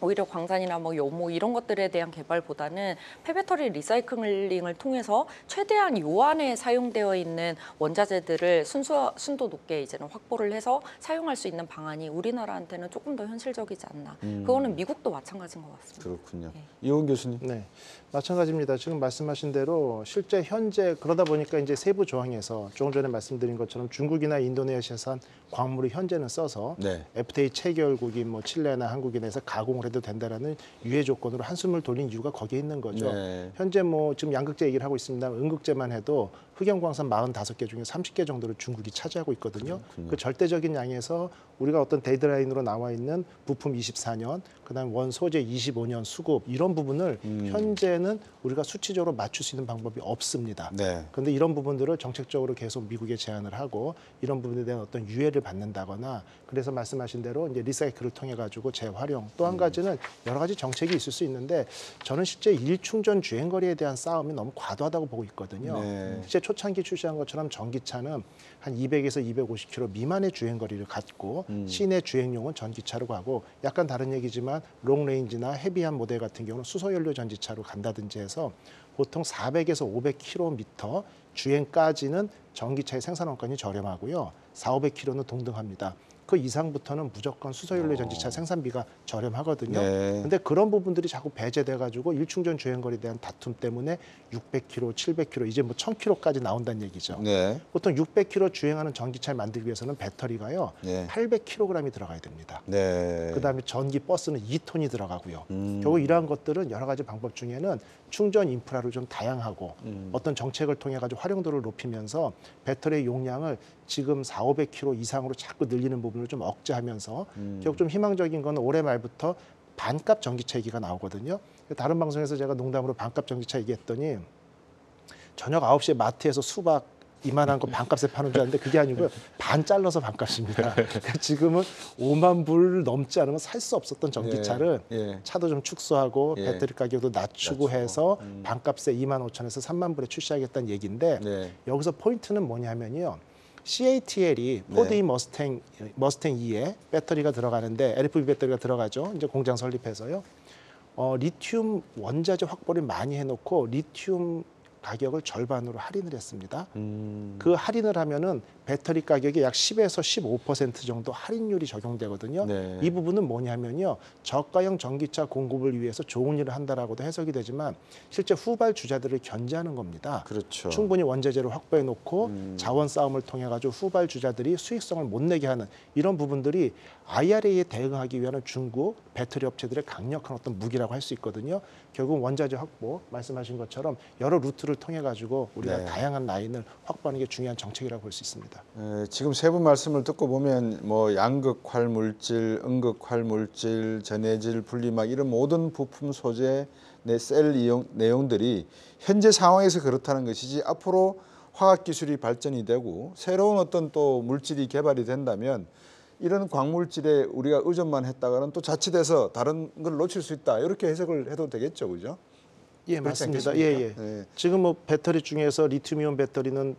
오히려 광산이나 뭐 요모 이런 것들에 대한 개발보다는 폐배터리 리사이클링을 통해서 최대한 요 안에 사용되어 있는 원자재들을 순도 높게 이제는 확보를 해서 사용할 수 있는 방안이 우리나라한테는 조금 더 현실적이지 않나. 그거는 미국도 마찬가지인 것 같습니다. 그렇군요. 네. 이원 교수님. 네, 마찬가지입니다. 지금 말씀하신 대로 실제 현재 그러다 보니까 이제 세부 조항에서 조금 전에 말씀드린 것처럼 중국이나 인도네시아산 광물을 현재는 써서 네. FTA 체결국인 뭐 칠레나 한국에 대해서 가공을 해도 된다라는 유예 조건으로 한숨을 돌린 이유가 거기에 있는 거죠. 네. 현재 뭐 지금 양극재 얘기를 하고 있습니다. 음극재만 해도 흑연광산 45개 중에 30개 정도를 중국이 차지하고 있거든요. 그 절대적인 양에서 우리가 어떤 데드라인으로 나와 있는 부품 24년, 그다음 원 소재 25년 수급 이런 부분을 현재는 우리가 수치적으로 맞출 수 있는 방법이 없습니다. 네. 그런데 이런 부분들을 정책적으로 계속 미국에 제안을 하고 이런 부분에 대한 어떤 유예를 받는다거나 그래서 말씀하신 대로 이제 리사이클을 통해 가지고 재활용 또 한 가지는 여러 가지 정책이 있을 수 있는데 저는 실제 일충전 주행거리에 대한 싸움이 너무 과도하다고 보고 있거든요. 네. 실제 초창기 출시한 것처럼 전기차는 한 200에서 250km 미만의 주행거리를 갖고 시내 주행용은 전기차로 가고 약간 다른 얘기지만 롱레인지나 헤비한 모델 같은 경우는 수소연료 전지차로 간다든지 해서 보통 400에서 500km 주행까지는 전기차의 생산 원가는 저렴하고요. 400~500km는 동등합니다. 그 이상부터는 무조건 수소연료 전지차 생산비가 저렴하거든요. 네. 근데 그런 부분들이 자꾸 배제돼 가지고 일충전 주행거리에 대한 다툼 때문에 600km, 700km 이제 뭐 1000km까지 나온다는 얘기죠. 네. 보통 600km 주행하는 전기차를 만들기 위해서는 배터리가요. 네. 800kg이 들어가야 됩니다. 네. 그다음에 전기 버스는 2톤이 들어가고요. 결국 이러한 것들은 여러 가지 방법 중에는 충전 인프라를 좀 다양하고 어떤 정책을 통해 가지고 활용도를 높이면서 배터리의 용량을 지금 400~500kg 이상으로 자꾸 늘리는 부분을 좀 억제하면서 결국 좀 희망적인 건 올해 말부터 반값 전기차 얘기가 나오거든요. 다른 방송에서 제가 농담으로 반값 전기차 얘기했더니 저녁 9시에 마트에서 수박 이만한 거 반값에 파는 줄 알았는데 그게 아니고요. 반 잘라서 반값입니다. 지금은 5만 불 넘지 않으면 살 수 없었던 전기차를 예. 차도 좀 축소하고 예. 배터리 가격도 낮추고 해서 반값에 2만 5천에서 3만 불에 출시하겠다는 얘기인데 네. 여기서 포인트는 뭐냐면요. CATL이 포드 머스탱 2에 배터리가 들어가는데 LFP 배터리가 들어가죠. 이제 공장 설립해서요. 리튬 원자재 확보를 많이 해놓고 리튬 가격을 절반으로 할인을 했습니다. 그 할인을 하면은 배터리 가격이 약 10에서 15% 정도 할인율이 적용되거든요. 네. 이 부분은 뭐냐면요. 저가형 전기차 공급을 위해서 좋은 일을 한다라고도 해석이 되지만 실제 후발주자들을 견제하는 겁니다. 그렇죠. 충분히 원자재를 확보해 놓고 자원 싸움을 통해 가지고 후발주자들이 수익성을 못 내게 하는 이런 부분들이 IRA에 대응하기 위한 중국 배터리 업체들의 강력한 어떤 무기라고 할 수 있거든요. 결국 원자재 확보 말씀하신 것처럼 여러 루트를 통해 가지고 우리가 네. 다양한 라인을 확보하는 게 중요한 정책이라고 볼 수 있습니다. 지금 세 분 말씀을 듣고 보면 뭐 양극 활물질, 음극 활물질, 전해질, 분리막 이런 모든 부품 소재, 셀 이용 내용들이 현재 상황에서 그렇다는 것이지 앞으로 화학 기술이 발전이 되고 새로운 어떤 또 물질이 개발이 된다면 이런 광물질에 우리가 의존만 했다가는 또 자칫해서 다른 걸 놓칠 수 있다 이렇게 해석을 해도 되겠죠, 그죠? 예, 그렇지 맞습니다. 않겠습니까? 예, 예. 네. 지금 뭐 배터리 중에서 리튬이온 배터리는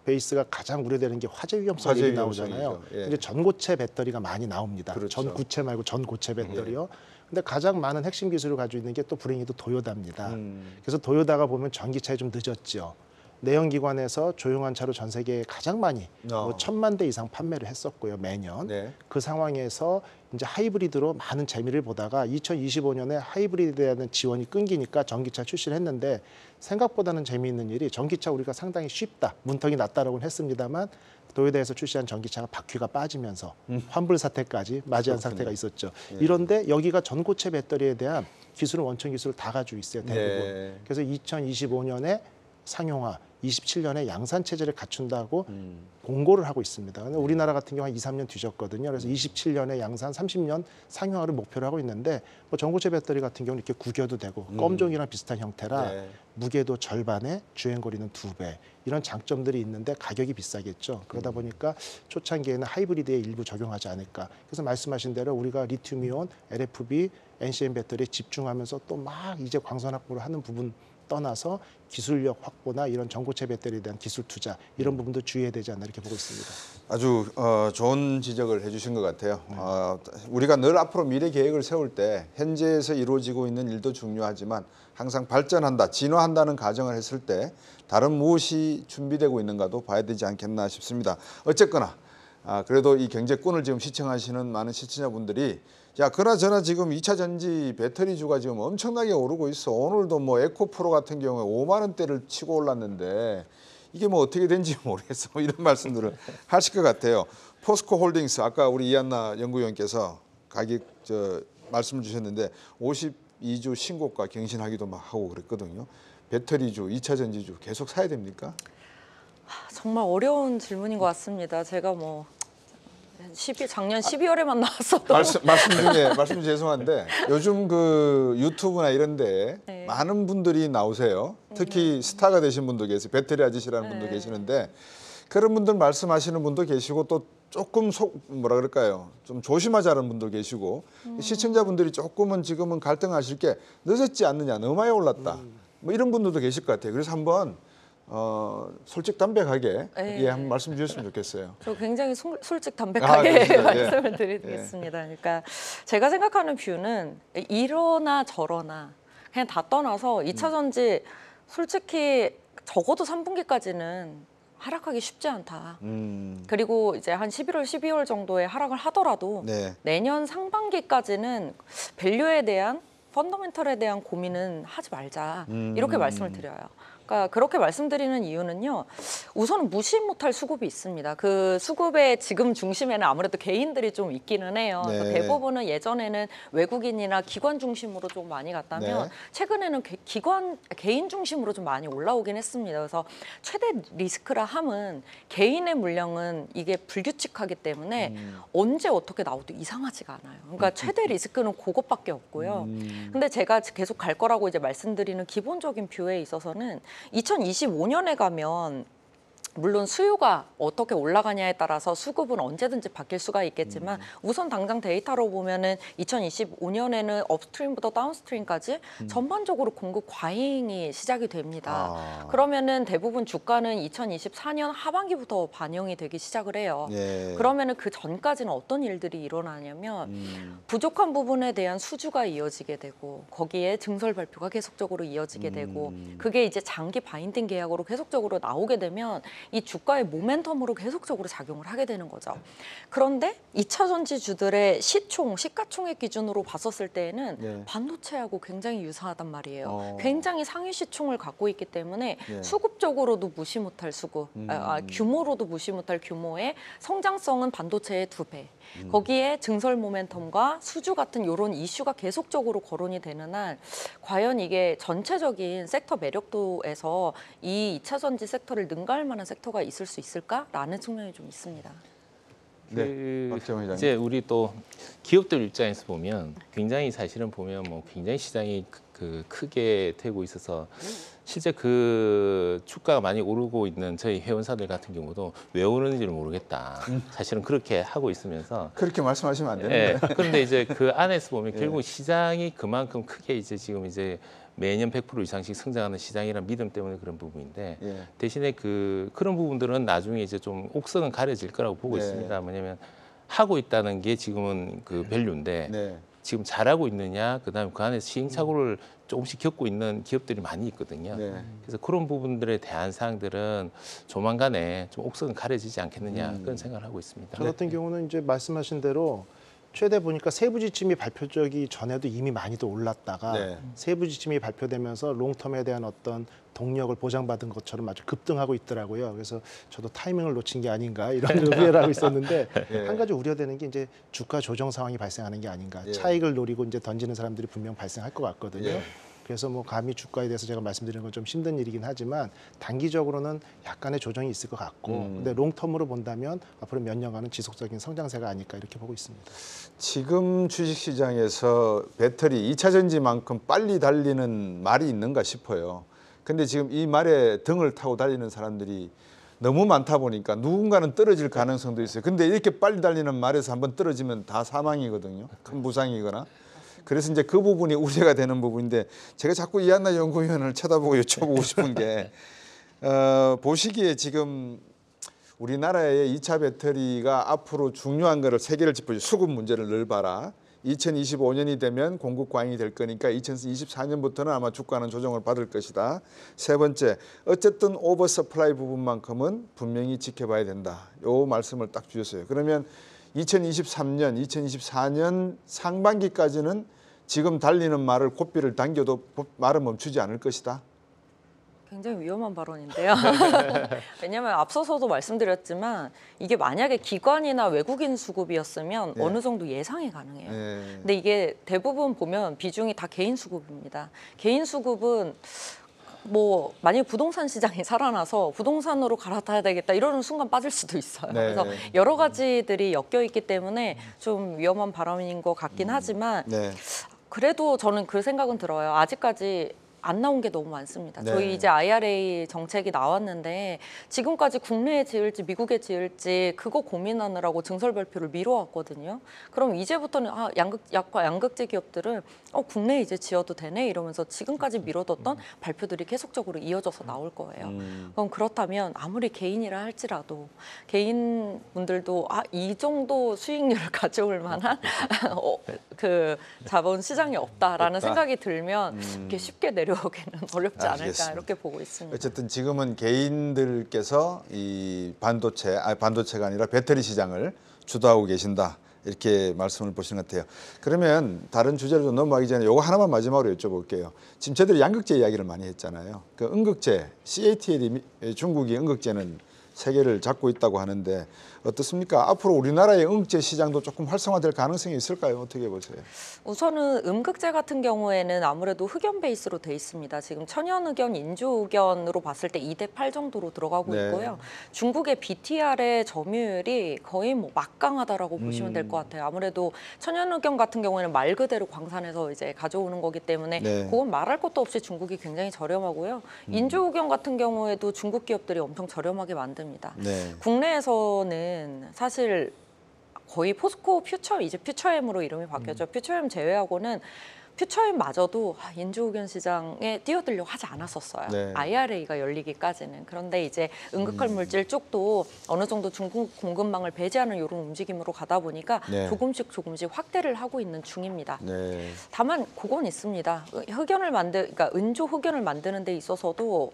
베이스가 가장 우려되는 게 화재 위험성 화재 얘기 나오잖아요. 위험성이죠. 예. 근데 전고체 배터리가 많이 나옵니다. 그렇죠. 전구체 말고 전고체 배터리요. 근데 가장 많은 핵심 기술을 가지고 있는 게 또 불행히도 도요다입니다. 그래서 도요다가 보면 전기차에 좀 늦었죠. 내연기관에서 조용한 차로 전 세계에 가장 많이 뭐 1000만 대 이상 판매를 했었고요, 매년. 네. 그 상황에서 이제 하이브리드로 많은 재미를 보다가 2025년에 하이브리드에 대한 지원이 끊기니까 전기차 출시를 했는데 생각보다는 재미있는 일이 전기차 우리가 상당히 쉽다, 문턱이 낮다라고는 했습니다만 도요다에서 출시한 전기차가 바퀴가 빠지면서 환불 사태까지 맞이한 상태가 있었죠. 이런데 여기가 전고체 배터리에 대한 기술은 원천 기술을 다 가지고 있어요, 대부분. 네. 그래서 2025년에 상용화, 27년에 양산 체제를 갖춘다고 공고를 하고 있습니다. 근데 우리나라 같은 경우 한 2, 3년 뒤졌거든요. 그래서 27년에 양산, 30년 상용화를 목표로 하고 있는데 뭐 전고체 배터리 같은 경우는 이렇게 구겨도 되고 껌종이랑 비슷한 형태라 네. 무게도 절반에 주행거리는 2배 이런 장점들이 있는데 가격이 비싸겠죠. 그러다 보니까 초창기에는 하이브리드에 일부 적용하지 않을까. 그래서 말씀하신 대로 우리가 리튬이온, LFP, NCM 배터리에 집중하면서 또 막 이제 광선 확보를 하는 부분 떠나서 기술력 확보나 이런 전고체 배터리에 대한 기술 투자 이런 부분도 주의해야 되지 않나 이렇게 보고 있습니다. 아주 좋은 지적을 해주신 것 같아요. 우리가 늘 앞으로 미래 계획을 세울 때 현재에서 이루어지고 있는 일도 중요하지만 항상 발전한다, 진화한다는 가정을 했을 때 다른 무엇이 준비되고 있는가도 봐야 되지 않겠나 싶습니다. 어쨌거나 그래도 이 경제꾼을 지금 시청하시는 많은 시청자분들이 야, 그나저나 지금 2차 전지 배터리주가 지금 엄청나게 오르고 있어. 오늘도 뭐 에코프로 같은 경우에 5만 원대를 치고 올랐는데 이게 뭐 어떻게 된지 모르겠어. 뭐 이런 말씀들을 하실 것 같아요. 포스코 홀딩스 아까 우리 이한나 연구위원께서 가격 말씀을 주셨는데 52주 신고가 경신하기도 막 하고 그랬거든요. 배터리주, 2차 전지주 계속 사야 됩니까? 정말 어려운 질문인 것 같습니다. 제가 뭐 작년 12월에만 나왔어도 말씀 죄송한데 요즘 그 유튜브나 이런데 네. 많은 분들이 나오세요. 특히 스타가 되신 분도 계세요. 배터리 아저씨라는 분도 계시는데 그런 분들 말씀하시는 분도 계시고 또 조금 뭐라 그럴까요? 좀 조심하자는 분도 계시고 시청자분들이 조금은 지금은 갈등하실 게 늦었지 않느냐, 너무 많이 올랐다. 뭐 이런 분들도 계실 것 같아요. 그래서 한번 솔직담백하게 네. 예, 한번 말씀 주셨으면 좋겠어요. 저 굉장히 솔직담백하게 그러시죠. 말씀을 드리겠습니다. 그러니까 제가 생각하는 뷰는 이러나 저러나 그냥 다 떠나서 2차 전지 솔직히 적어도 3분기까지는 하락하기 쉽지 않다. 그리고 이제 한 11월, 12월 정도에 하락을 하더라도 네. 내년 상반기까지는 밸류에 대한 펀더멘털에 대한 고민은 하지 말자. 이렇게 말씀을 드려요. 그러니까 그렇게 말씀드리는 이유는요. 우선 무시 못할 수급이 있습니다. 그 수급의 지금 중심에는 아무래도 개인들이 좀 있기는 해요. 네. 그래서 대부분은 예전에는 외국인이나 기관 중심으로 좀 많이 갔다면 네. 최근에는 개인 중심으로 좀 많이 올라오긴 했습니다. 그래서 최대 리스크라 함은 개인의 물량은 이게 불규칙하기 때문에 언제 어떻게 나오도 이상하지가 않아요. 그러니까 최대 리스크는 그것밖에 없고요. 근데 제가 계속 갈 거라고 이제 말씀드리는 기본적인 뷰에 있어서는 2025년에 가면 물론 수요가 어떻게 올라가냐에 따라서 수급은 언제든지 바뀔 수가 있겠지만 우선 당장 데이터로 보면은 2025년에는 업스트림부터 다운스트림까지 전반적으로 공급 과잉이 시작이 됩니다. 그러면은 대부분 주가는 2024년 하반기부터 반영이 되기 시작을 해요. 예. 그러면은 그 전까지는 어떤 일들이 일어나냐면 부족한 부분에 대한 수주가 이어지게 되고 거기에 증설 발표가 계속적으로 이어지게 되고 그게 이제 장기 바인딩 계약으로 계속적으로 나오게 되면 이 주가의 모멘텀으로 계속적으로 작용을 하게 되는 거죠. 그런데 2차 전지주들의 시가총액 기준으로 봤었을 때에는 네. 반도체하고 굉장히 유사하단 말이에요. 어. 굉장히 상위 시총을 갖고 있기 때문에 네. 수급적으로도 무시 못할 수급, 규모로도 무시 못할 규모의 성장성은 반도체의 2배. 거기에 증설 모멘텀과 수주 같은 이런 이슈가 계속적으로 거론이 되는 한 과연 이게 전체적인 섹터 매력도에서 이 2차 전지 섹터를 능가할 만한 섹터가 있을 수 있을까라는 측면이 좀 있습니다. 네, 박정희 회장님. 이제 우리 또 기업들 입장에서 보면 굉장히 사실은 보면 뭐 굉장히 시장이 크게 되고 있어서 실제 그 주가가 많이 오르고 있는 저희 회원사들 같은 경우도 왜 오르는지를 모르겠다. 사실은 그렇게 하고 있으면서 그렇게 말씀하시면 안 되는데. 예. 그런데 이제 그 안에서 보면 결국 시장이 그만큼 크게 이제 지금 이제 매년 100% 이상씩 성장하는 시장이라는 믿음 때문에 그런 부분인데 예. 대신에 그런 부분들은 나중에 이제 좀 옥석은 가려질 거라고 보고 네. 있습니다. 뭐냐면 하고 있다는 게 지금은 그 밸류인데 네. 지금 잘하고 있느냐, 그다음에 그 안에서 시행착오를 조금씩 겪고 있는 기업들이 많이 있거든요. 네. 그래서 그런 부분들에 대한 사항들은 조만간에 좀 옥석은 가려지지 않겠느냐 그런 생각을 하고 있습니다. 저 같은 경우는 이제 말씀하신 대로 최대 보니까 세부 지침이 발표되기 전에도 이미 많이도 올랐다가 네. 세부 지침이 발표되면서 롱텀에 대한 어떤 동력을 보장받은 것처럼 아주 급등하고 있더라고요. 그래서 저도 타이밍을 놓친 게 아닌가 이런 우려를 하고 있었는데 예. 한 가지 우려되는 게 이제 주가 조정 상황이 발생하는 게 아닌가. 예. 차익을 노리고 이제 던지는 사람들이 분명 발생할 것 같거든요. 예. 그래서 뭐 감히 주가에 대해서 제가 말씀드리는 건 좀 힘든 일이긴 하지만 단기적으로는 약간의 조정이 있을 것 같고 근데 롱텀으로 본다면 앞으로 몇 년간은 지속적인 성장세가 아닐까 이렇게 보고 있습니다. 지금 주식시장에서 배터리 2차 전지만큼 빨리 달리는 말이 있는가 싶어요. 근데 지금 이 말에 등을 타고 달리는 사람들이 너무 많다 보니까 누군가는 떨어질 가능성도 있어요. 근데 이렇게 빨리 달리는 말에서 한번 떨어지면 다 사망이거든요. 큰 부상이거나. 그래서 이제 그 부분이 우려가 되는 부분인데 제가 자꾸 이한나 연구위원을 쳐다보고 여쭤보고 싶은 게 보시기에 지금 우리나라의 2차 배터리가 앞으로 중요한 거를 세 개를 짚어주죠. 수급 문제를 늘 봐라. 2025년이 되면 공급 과잉이 될 거니까 2024년부터는 아마 주가는 조정을 받을 것이다. 세 번째, 어쨌든 오버 서플라이 부분만큼은 분명히 지켜봐야 된다. 요 말씀을 딱 주셨어요. 그러면 2023년, 2024년 상반기까지는 지금 달리는 말을 고삐를 당겨도 말은 멈추지 않을 것이다. 굉장히 위험한 발언인데요. 왜냐하면 앞서서도 말씀드렸지만 이게 만약에 기관이나 외국인 수급이었으면 네. 어느 정도 예상이 가능해요. 네. 근데 이게 대부분 보면 비중이 다 개인 수급입니다. 개인 수급은 뭐 만약에 부동산 시장이 살아나서 부동산으로 갈아타야 되겠다 이러는 순간 빠질 수도 있어요. 네. 그래서 여러 가지들이 엮여 있기 때문에 좀 위험한 발언인 것 같긴 하지만 네. 그래도 저는 그 생각은 들어요. 아직까지 안 나온 게 너무 많습니다. 네. 저희 이제 IRA 정책이 나왔는데 지금까지 국내에 지을지 미국에 지을지 그거 고민하느라고 증설 발표를 미뤄왔거든요. 그럼 이제부터는 양극재 기업들은 국내에 이제 지어도 되네 이러면서 지금까지 미뤄뒀던 발표들이 계속적으로 이어져서 나올 거예요. 그럼 그렇다면 아무리 개인이라 할지라도 개인 분들도 이 정도 수익률을 가져올 만한 그 자본 시장이 없다라는 생각이 들면 이렇게 쉽게 내려오기는 어렵지 않을까 알겠습니다. 이렇게 보고 있습니다. 어쨌든 지금은 개인들께서 이 반도체가 아니라 배터리 시장을 주도하고 계신다. 이렇게 말씀을 보시는 것 같아요. 그러면 다른 주제로 좀 넘어가기 전에 이거 하나만 마지막으로 여쭤볼게요. 지금 저희들이 양극재 이야기를 많이 했잖아요. 그 음극재, CATL 중국이 음극재는 세계를 잡고 있다고 하는데 어떻습니까? 앞으로 우리나라의 음극재 시장도 조금 활성화될 가능성이 있을까요? 어떻게 보세요? 우선은 음극재 같은 경우에는 아무래도 흑연 베이스로 돼 있습니다. 지금 천연흑연, 인조흑연으로 봤을 때 2대8 정도로 들어가고 네. 있고요. 중국의 BTR의 점유율이 거의 뭐 막강하다라고 보시면 될 것 같아요. 아무래도 천연흑연 같은 경우에는 말 그대로 광산에서 이제 가져오는 거기 때문에 네. 그건 말할 것도 없이 중국이 굉장히 저렴하고요. 인조흑연 같은 경우에도 중국 기업들이 엄청 저렴하게 만듭니다. 네. 국내에서는 사실 거의 포스코 퓨처 이제 퓨처엠으로 이름이 바뀌었죠. 퓨처엠 제외하고는 퓨처엠마저도 인조흑연 시장에 뛰어들려고 하지 않았었어요. 네. IRA가 열리기까지는. 그런데 이제 응급할 물질 쪽도 어느 정도 중국 공급망을 배제하는 이런 움직임으로 가다 보니까 네. 조금씩 확대를 하고 있는 중입니다. 네. 다만 그건 있습니다. 그러니까 은조 흑연을 만드는 데 있어서도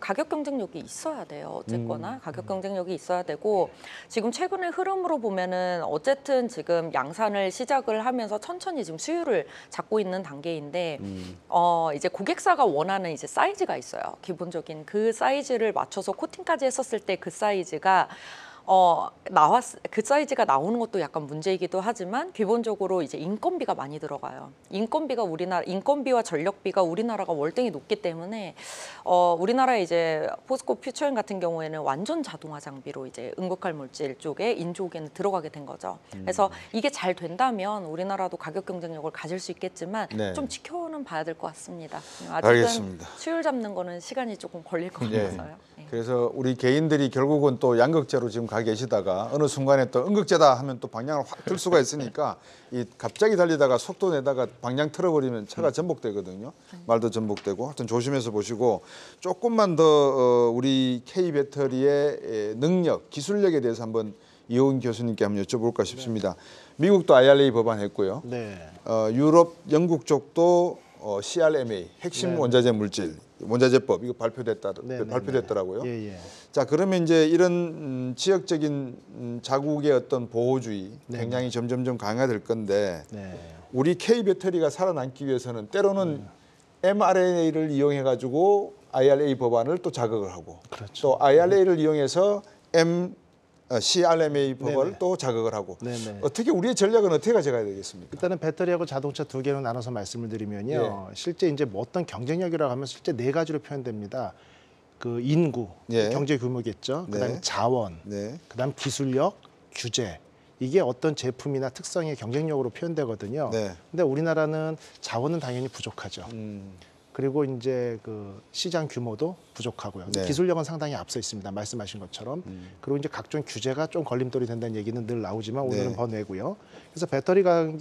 가격 경쟁력이 있어야 돼요. 어쨌거나 가격 경쟁력이 있어야 되고 지금 최근의 흐름으로 보면은 어쨌든 지금 양산을 시작을 하면서 천천히 지금 수율을 잡고 있는 단계인데 이제 고객사가 원하는 이제 사이즈가 있어요. 기본적인 그 사이즈를 맞춰서 코팅까지 했었을 때 그 사이즈가 그 사이즈가 나오는 것도 약간 문제이기도 하지만 기본적으로 이제 인건비가 많이 들어가요. 인건비와 전력비가 우리나라가 월등히 높기 때문에 우리나라 이제 포스코 퓨처엠 같은 경우에는 완전 자동화 장비로 이제 응급할 물질 쪽에 인조흑연이 들어가게 된 거죠. 그래서 이게 잘 된다면 우리나라도 가격 경쟁력을 가질 수 있겠지만 네. 좀 지켜는 봐야 될 것 같습니다. 아직은 알겠습니다. 수율 잡는 거는 시간이 조금 걸릴 것 네. 같아서요. 네. 그래서 우리 개인들이 결국은 또 양극재로 지금 가 계시다가 어느 순간에 또 음극재다 하면 또 방향을 확 틀 수가 있으니까 이 갑자기 달리다가 속도 내다가 방향 틀어버리면 차가 전복되거든요. 말도 전복되고 하여튼 조심해서 보시고 조금만 더 우리 K 배터리의 능력, 기술력에 대해서 한번 이호은 교수님께 한번 여쭤볼까 싶습니다. 미국도 IRA 법안했고요. 네. 유럽, 영국 쪽도 CRMA 핵심 네. 원자재 물질, 원자재법 이거 네, 발표됐더라고요. 예, 예. 자, 그러면 이제 이런 지역적인 자국의 어떤 보호주의 네. 굉장히 점점점 강화될 건데 네. 우리 K 배터리가 살아남기 위해서는 때로는 mRNA를 이용해 가지고 IRA 법안을 또 자극을 하고 그렇죠. 또 IRA를 이용해서 CRMA 법을 네네. 또 자극을 하고 네네. 어떻게 우리의 전략은 어떻게 가져가야 되겠습니까? 일단은 배터리하고 자동차 두 개로 나눠서 말씀을 드리면요. 예. 실제 이제 뭐 어떤 경쟁력이라고 하면 실제 네 가지로 표현됩니다. 그 인구, 예. 경제 규모겠죠. 그다음에 네. 자원, 네. 그다음 기술력, 규제. 이게 어떤 제품이나 특성의 경쟁력으로 표현되거든요. 네. 근데 우리나라는 자원은 당연히 부족하죠. 그리고 이제 그 시장 규모도 부족하고요. 네. 기술력은 상당히 앞서 있습니다. 말씀하신 것처럼. 그리고 이제 각종 규제가 좀 걸림돌이 된다는 얘기는 늘 나오지만 오늘은 네. 번외고요. 그래서 배터리 같은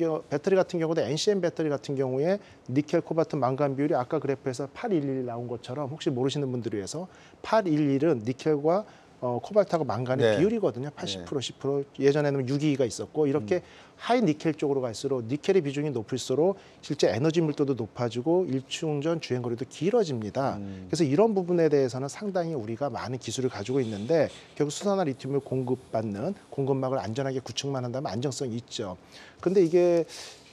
경우도 NCM 배터리 같은 경우에 니켈, 코발트, 망간 비율이 아까 그래프에서 811 나온 것처럼 혹시 모르시는 분들을 위해서 811은 니켈과 코발트하고 망간의 네. 비율이거든요. 80% 10% 예전에는 622가 있었고 이렇게 하이 니켈 쪽으로 갈수록 니켈의 비중이 높을수록 실제 에너지 밀도도 높아지고 일충전 주행 거리도 길어집니다. 그래서 이런 부분에 대해서는 상당히 우리가 많은 기술을 가지고 있는데 결국 수산화 리튬을 공급받는 공급망을 안전하게 구축만 한다면 안정성이 있죠. 근데 이게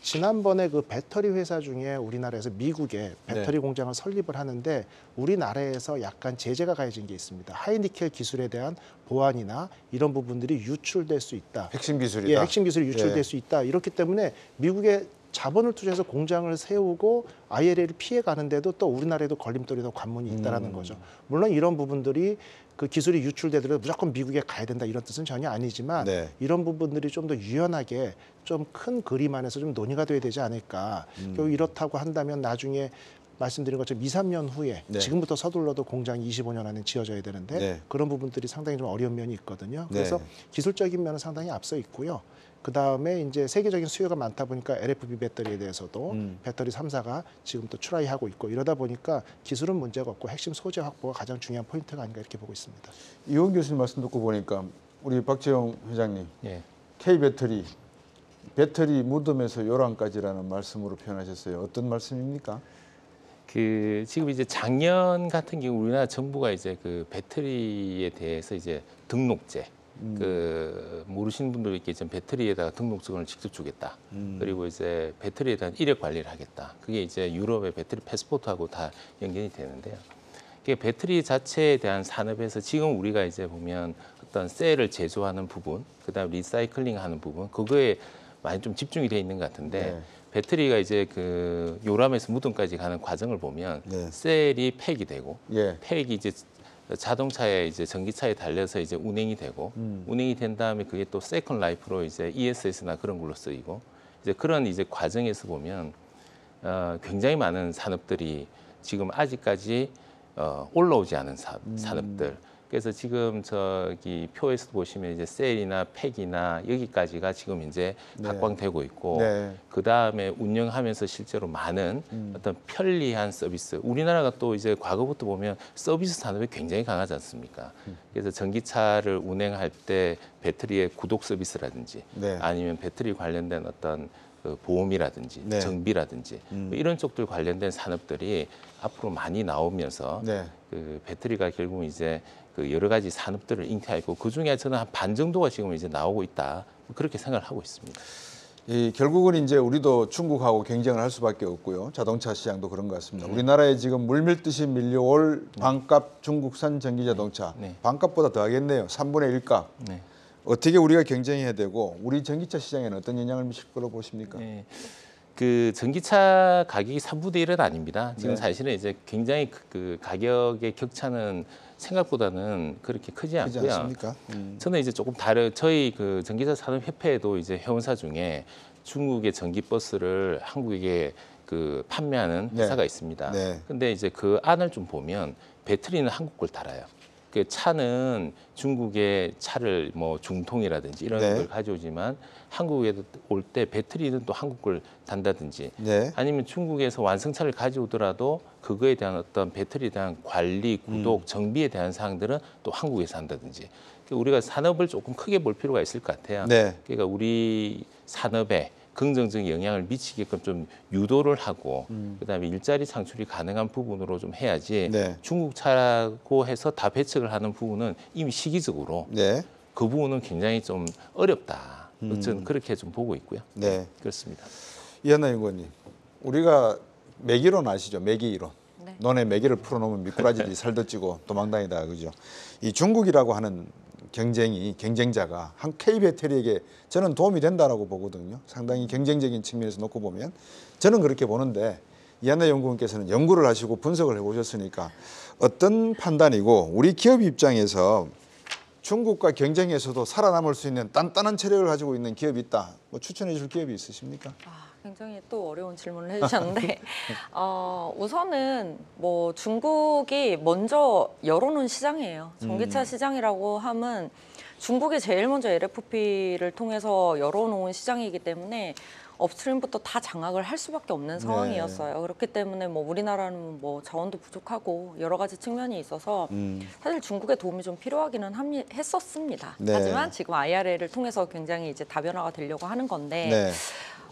지난번에 그 배터리 회사 중에 우리나라에서 미국에 배터리 공장을 설립을 하는데 우리나라에서 약간 제재가 가해진 게 있습니다. 하이니켈 기술에 대한 보안이나 이런 부분들이 유출될 수 있다. 핵심 기술이다. 예, 핵심 기술이 유출될 예. 수 있다. 이렇기 때문에 미국에 자본을 투자해서 공장을 세우고 IRA를 피해 가는데도 또 우리나라에도 걸림돌이나 관문이 있다라는 거죠. 물론 이런 부분들이 그 기술이 유출되더라도 무조건 미국에 가야 된다 이런 뜻은 전혀 아니지만 네. 이런 부분들이 좀 더 유연하게 좀 큰 그림 안에서 좀 논의가 돼야 되지 않을까. 결국 이렇다고 한다면 나중에 말씀드린 것처럼 2, 3년 후에 네. 지금부터 서둘러도 공장이 25년 안에 지어져야 되는데 네. 그런 부분들이 상당히 좀 어려운 면이 있거든요. 그래서 네. 기술적인 면은 상당히 앞서 있고요. 그 다음에 이제 세계적인 수요가 많다 보니까 LFP 배터리에 대해서도 배터리 3사가 지금 또 트라이하고 있고 이러다 보니까 기술은 문제가 없고 핵심 소재 확보가 가장 중요한 포인트가 아닌가 이렇게 보고 있습니다. 이원 교수님 말씀 듣고 보니까 우리 박재용 회장님 예. K 배터리 무덤에서 요람까지라는 말씀으로 표현하셨어요. 어떤 말씀입니까? 그 지금 이제 작년 같은 경우 우리나라 정부가 이제 그 배터리에 대해서 이제 등록제 그 모르시는 분들이 있겠지만 배터리에다가 등록증을 직접 주겠다. 그리고 이제 배터리에 대한 이력 관리를 하겠다. 그게 이제 유럽의 배터리 패스포트하고 다 연결이 되는데요. 그게 배터리 자체에 대한 산업에서 지금 우리가 이제 보면 어떤 셀을 제조하는 부분, 그다음 리사이클링하는 부분, 그거에 많이 좀 집중이 돼 있는 것 같은데. 네. 배터리가 이제 그 요람에서 무덤까지 가는 과정을 보면 네. 셀이 팩이 되고 예. 팩이 이제 자동차에 이제 전기차에 달려서 이제 운행이 되고 운행이 된 다음에 그게 또 세컨 라이프로 이제 ESS나 그런 걸로 쓰이고 이제 그런 이제 과정에서 보면 굉장히 많은 산업들이 지금 아직까지 올라오지 않은 산업들. 그래서 지금 저기 표에서 보시면 이제 셀이나 팩이나 여기까지가 지금 이제 네. 박광되고 있고 네. 그 다음에 운영하면서 실제로 많은 어떤 편리한 서비스. 우리나라가 또 이제 과거부터 보면 서비스 산업이 굉장히 강하지 않습니까? 그래서 전기차를 운행할 때 배터리의 구독 서비스라든지 네. 아니면 배터리 관련된 어떤 그 보험이라든지 네. 정비라든지 뭐 이런 쪽들 관련된 산업들이 앞으로 많이 나오면서 네. 그 배터리가 결국 이제 그 여러 가지 산업들을 잉태하고 그 중에 저는 한 반 정도가 지금 이제 나오고 있다 그렇게 생각을 하고 있습니다. 결국은 이제 우리도 중국하고 경쟁을 할 수밖에 없고요. 자동차 시장도 그런 것 같습니다. 우리나라에 지금 물밀듯이 밀려올 반값 중국산 전기자동차, 네. 반값보다 더 하겠네요. 3분의 1값. 네. 어떻게 우리가 경쟁해야 되고 우리 전기차 시장에는 어떤 영향을 미칠 거로 보십니까? 네. 그 전기차 가격이 3분의 1은 아닙니다. 지금 네. 사실은 이제 굉장히 그 가격의 격차는 생각보다는 그렇게 크지 그렇지 않고요. 않습니까? 저는 이제 조금 다른 저희 그 전기차 산업협회에도 이제 회원사 중에 중국의 전기 버스를 한국에 그 판매하는 네. 회사가 있습니다. 네. 근데 이제 그 안을 좀 보면 배터리는 한국 걸 달아요. 그 차는 중국의 차를 뭐 중통이라든지 이런 네. 걸 가져오지만 한국에 올 때 배터리는 또 한국 걸 단다든지 네. 아니면 중국에서 완성차를 가져오더라도 그거에 대한 어떤 배터리에 대한 관리, 구독, 정비에 대한 사항들은 또 한국에서 한다든지 그러니까 우리가 산업을 조금 크게 볼 필요가 있을 것 같아요. 네. 그러니까 우리 산업에 긍정적인 영향을 미치게끔 좀 유도를 하고 그다음에 일자리 창출이 가능한 부분으로 좀 해야지 네. 중국 차라고 해서 다 배척을 하는 부분은 이미 시기적으로 네. 그 부분은 굉장히 좀 어렵다. 저는 그렇게 좀 보고 있고요. 네. 그렇습니다. 이한나 연구원님, 우리가 매기론 아시죠? 매기이론. 네. 논에 매기를 풀어놓으면 미꾸라지들이 살도 찌고 도망다니다, 그죠? 이 중국이라고 하는 경쟁자가 한 K 배터리에게 저는 도움이 된다라고 보거든요. 상당히 경쟁적인 측면에서 놓고 보면 저는 그렇게 보는데 이한나 연구원께서는 연구를 하시고 분석을 해보셨으니까 어떤 판단이고 우리 기업 입장에서 중국과 경쟁에서도 살아남을 수 있는 단단한 체력을 가지고 있는 기업이 있다. 뭐 추천해 줄 기업이 있으십니까? 굉장히 또 어려운 질문을 해주셨는데 우선은 뭐 중국이 먼저 열어놓은 시장이에요. 전기차 시장이라고 하면 중국이 제일 먼저 LFP를 통해서 열어놓은 시장이기 때문에 업스트림부터 다 장악을 할 수밖에 없는 상황이었어요. 그렇기 때문에 뭐 우리나라는 뭐 자원도 부족하고 여러 가지 측면이 있어서 사실 중국의 도움이 좀 필요하기는 했었습니다. 네. 하지만 지금 IRA를 통해서 굉장히 이제 다변화가 되려고 하는 건데 네.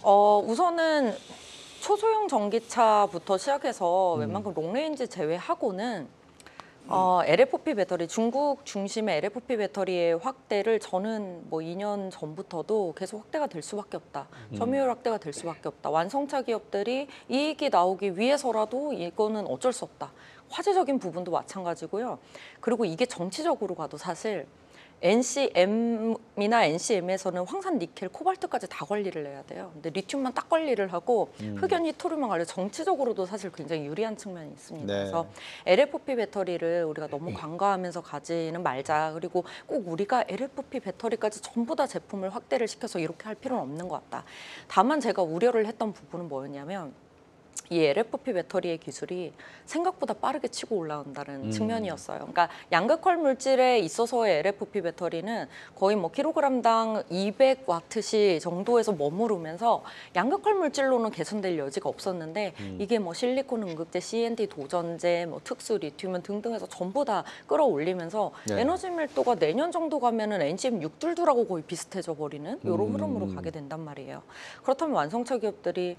우선은 초소형 전기차부터 시작해서 웬만큼 롱레인지 제외하고는 LFP 배터리, 중국 중심의 LFP 배터리의 확대를 저는 뭐 2년 전부터도 계속 확대가 될 수밖에 없다. 점유율 확대가 될 수밖에 없다. 완성차 기업들이 이익이 나오기 위해서라도 이거는 어쩔 수 없다. 화제적인 부분도 마찬가지고요. 그리고 이게 정치적으로 가도 사실 NCM이나 NCM에서는 황산, 니켈, 코발트까지 다 관리를 해야 돼요. 근데 리튬만 딱 관리를 하고 흑연, 히토리만 관리. 정치적으로도 사실 굉장히 유리한 측면이 있습니다. 네. 그래서 LFP 배터리를 우리가 너무 간과하면서 가지는 말자. 그리고 꼭 우리가 LFP 배터리까지 전부 다 제품을 확대를 시켜서 이렇게 할 필요는 없는 것 같다. 다만 제가 우려를 했던 부분은 뭐였냐면 이 LFP 배터리의 기술이 생각보다 빠르게 치고 올라온다는 측면이었어요. 그러니까 양극화 물질에 있어서의 LFP 배터리는 거의 뭐 킬로그램당 200와트시 정도에서 머무르면서 양극화 물질로는 개선될 여지가 없었는데 이게 뭐 실리콘 응급제, CNT 도전제, 뭐 특수 리튬 등등해서 전부 다 끌어올리면서 네. 에너지 밀도가 내년 정도 가면은 NCM 622하고 거의 비슷해져 버리는 이런 흐름으로 가게 된단 말이에요. 그렇다면 완성차 기업들이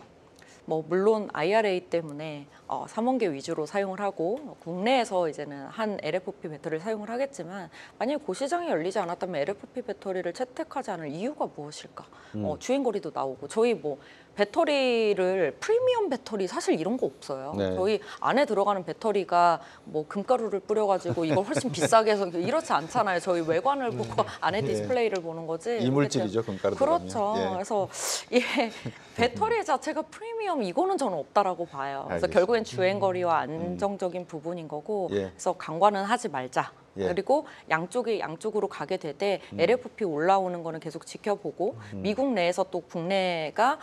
뭐 물론 IRA 때문에 3원계 위주로 사용을 하고 국내에서 이제는 한 LFP 배터리를 사용을 하겠지만 만약에 그 시장이 열리지 않았다면 LFP 배터리를 채택하지 않을 이유가 무엇일까? 주행거리도 나오고 저희 뭐 배터리를 프리미엄 배터리 사실 이런 거 없어요. 네. 저희 안에 들어가는 배터리가 뭐 금가루를 뿌려가지고 이걸 훨씬 비싸게 해서 이렇지 않잖아요. 저희 외관을 보고 안에 디스플레이를 보는 거지. 이물질이죠, 금가루 그렇죠. 들어가면. 예. 그래서 이 배터리 자체가 프리미엄 이거는 저는 없다라고 봐요. 그래서 알겠습니다. 결국엔 주행거리와 안정적인 부분인 거고 예. 그래서 간과는 하지 말자. 예. 그리고 양쪽으로 가게 되되 LFP 올라오는 거는 계속 지켜보고 미국 내에서 또 국내가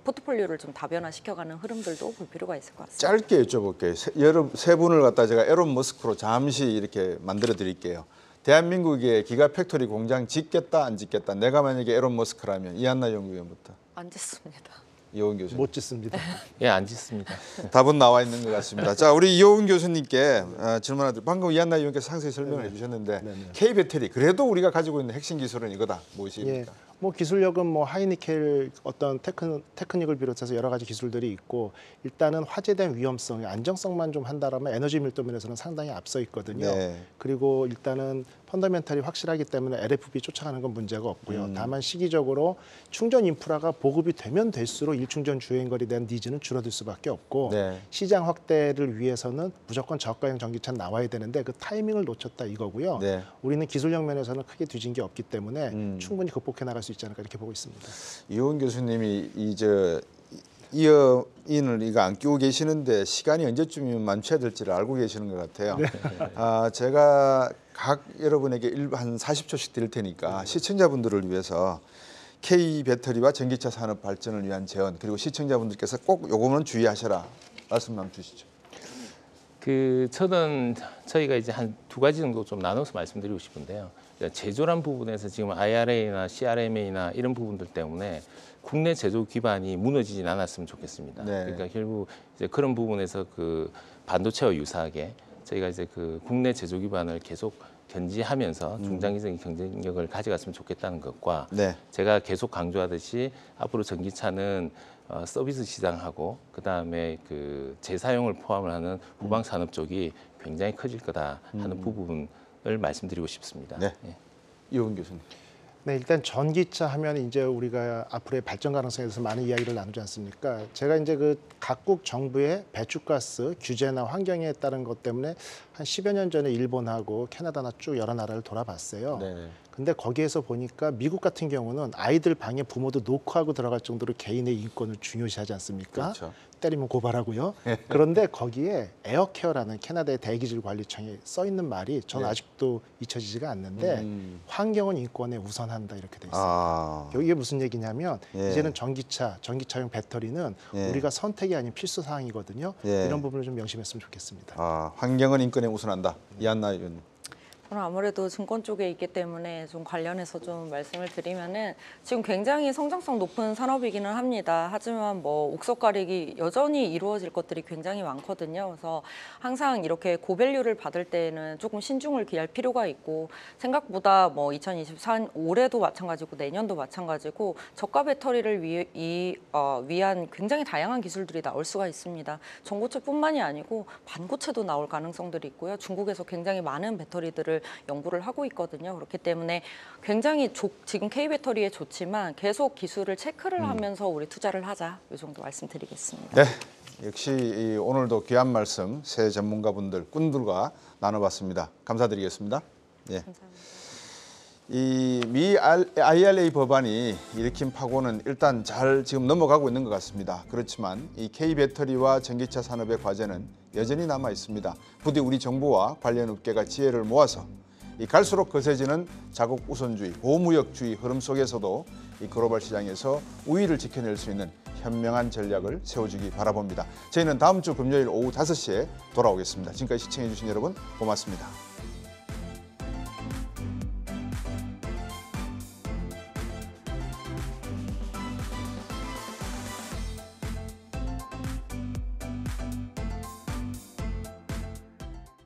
포트폴리오를 좀 다변화시켜가는 흐름들도 볼 필요가 있을 것 같습니다. 짧게 여쭤볼게요. 세 분을 갖다 제가 에론 머스크로 잠시 이렇게 만들어 드릴게요. 대한민국에 기가 팩토리 공장 짓겠다 안 짓겠다. 내가 만약에 에론 머스크라면 이한나 연구위원부터 안 됐습니다. 이호은 교수님. 못 짓습니다. 예, 안 짓습니다. 답은 나와 있는 것 같습니다. 자, 우리 이호은 교수님께 질문 하나 드릴게요. 방금 이한나 의원께서 상세히 설명을 해주셨는데 K 배터리 그래도 우리가 가지고 있는 핵심 기술은 이거다. 무엇입니까? 예, 뭐 기술력은 뭐 하이니켈 어떤 테크닉을 비롯해서 여러 가지 기술들이 있고 일단은 화재된 위험성, 안정성만 좀 한다라면 에너지 밀도 면에서는 상당히 앞서 있거든요. 네. 그리고 일단은 펀더멘탈이 확실하기 때문에 LFP 쫓아가는 건 문제가 없고요. 다만 시기적으로 충전 인프라가 보급이 되면 될수록 일충전 주행거리에 대한 니즈는 줄어들 수밖에 없고 네. 시장 확대를 위해서는 무조건 저가형 전기차 나와야 되는데 그 타이밍을 놓쳤다 이거고요. 네. 우리는 기술력 면에서는 크게 뒤진 게 없기 때문에 충분히 극복해 나갈 수 있지 않을까 이렇게 보고 있습니다. 이호은 교수님이 이어인을 이거 안 끼고 계시는데 시간이 언제쯤이면 만취해야 될지를 알고 계시는 것 같아요. 제가 각 여러분에게 한 40초씩 드릴 테니까 시청자분들을 위해서 K 배터리와 전기차 산업 발전을 위한 제언 그리고 시청자분들께서 꼭 요거는 주의하셔라 말씀 좀 주시죠. 저는 저희가 이제 한 두 가지 정도 좀 나눠서 말씀드리고 싶은데요. 제조란 부분에서 지금 IRA나 CRMA나 이런 부분들 때문에 국내 제조 기반이 무너지진 않았으면 좋겠습니다. 네. 그러니까 결국 이제 그런 부분에서 그 반도체와 유사하게 저희가 이제 그 국내 제조 기반을 계속 견지하면서 중장기적인 경쟁력을 가져갔으면 좋겠다는 것과 네. 제가 계속 강조하듯이 앞으로 전기차는 서비스 시장하고 그다음에 그 재사용을 포함을 하는 후방 산업 쪽이 굉장히 커질 거다 하는 부분을 말씀드리고 싶습니다. 네. 예. 이호은 교수님. 네, 일단 전기차 하면 이제 우리가 앞으로의 발전 가능성에 대해서 많은 이야기를 나누지 않습니까? 제가 이제 그 각국 정부의 배출가스 규제나 환경에 따른 것 때문에 한 10여 년 전에 일본하고 캐나다나 쭉 여러 나라를 돌아봤어요. 네. 근데 거기에서 보니까 미국 같은 경우는 아이들 방에 부모도 노크하고 들어갈 정도로 개인의 인권을 중요시하지 않습니까? 그렇죠. 때리면 고발하고요. 그런데 거기에 에어케어라는 캐나다의 대기질 관리청에 써 있는 말이 저는 네. 아직도 잊혀지지가 않는데 환경은 인권에 우선한다 이렇게 돼 있어요. 아, 이게 무슨 얘기냐면 예. 이제는 전기차용 배터리는 예. 우리가 선택이 아닌 필수 사항이거든요. 예. 이런 부분을 좀 명심했으면 좋겠습니다. 아, 환경은 인권에 우선한다. 이한나 의원님. 저는 아무래도 증권 쪽에 있기 때문에 좀 관련해서 좀 말씀을 드리면은 지금 굉장히 성장성 높은 산업이기는 합니다. 하지만 뭐 옥석 가리기 여전히 이루어질 것들이 굉장히 많거든요. 그래서 항상 이렇게 고밸류를 받을 때는 조금 신중을 기할 필요가 있고 생각보다 뭐 2024 올해도 마찬가지고 내년도 마찬가지고 저가 배터리를 위한 굉장히 다양한 기술들이 나올 수가 있습니다. 전고체뿐만이 아니고 반고체도 나올 가능성들이 있고요. 중국에서 굉장히 많은 배터리들을 연구를 하고 있거든요. 그렇기 때문에 굉장히 지금 K배터리에 좋지만 계속 기술을 체크를 하면서 우리 투자를 하자. 이 정도 말씀드리겠습니다. 네, 역시 오늘도 귀한 말씀 새 전문가분들, 꾼들과 나눠봤습니다. 감사드리겠습니다. 예. 감사합니다. 이 미 IRA 법안이 일으킨 파고는 일단 잘 지금 넘어가고 있는 것 같습니다. 그렇지만 이 K배터리와 전기차 산업의 과제는 여전히 남아 있습니다. 부디 우리 정부와 관련 업계가 지혜를 모아서 이 갈수록 거세지는 자국 우선주의, 보호무역주의 흐름 속에서도 이 글로벌 시장에서 우위를 지켜낼 수 있는 현명한 전략을 세워주기 바라봅니다. 저희는 다음 주 금요일 오후 5시에 돌아오겠습니다. 지금까지 시청해 주신 여러분 고맙습니다.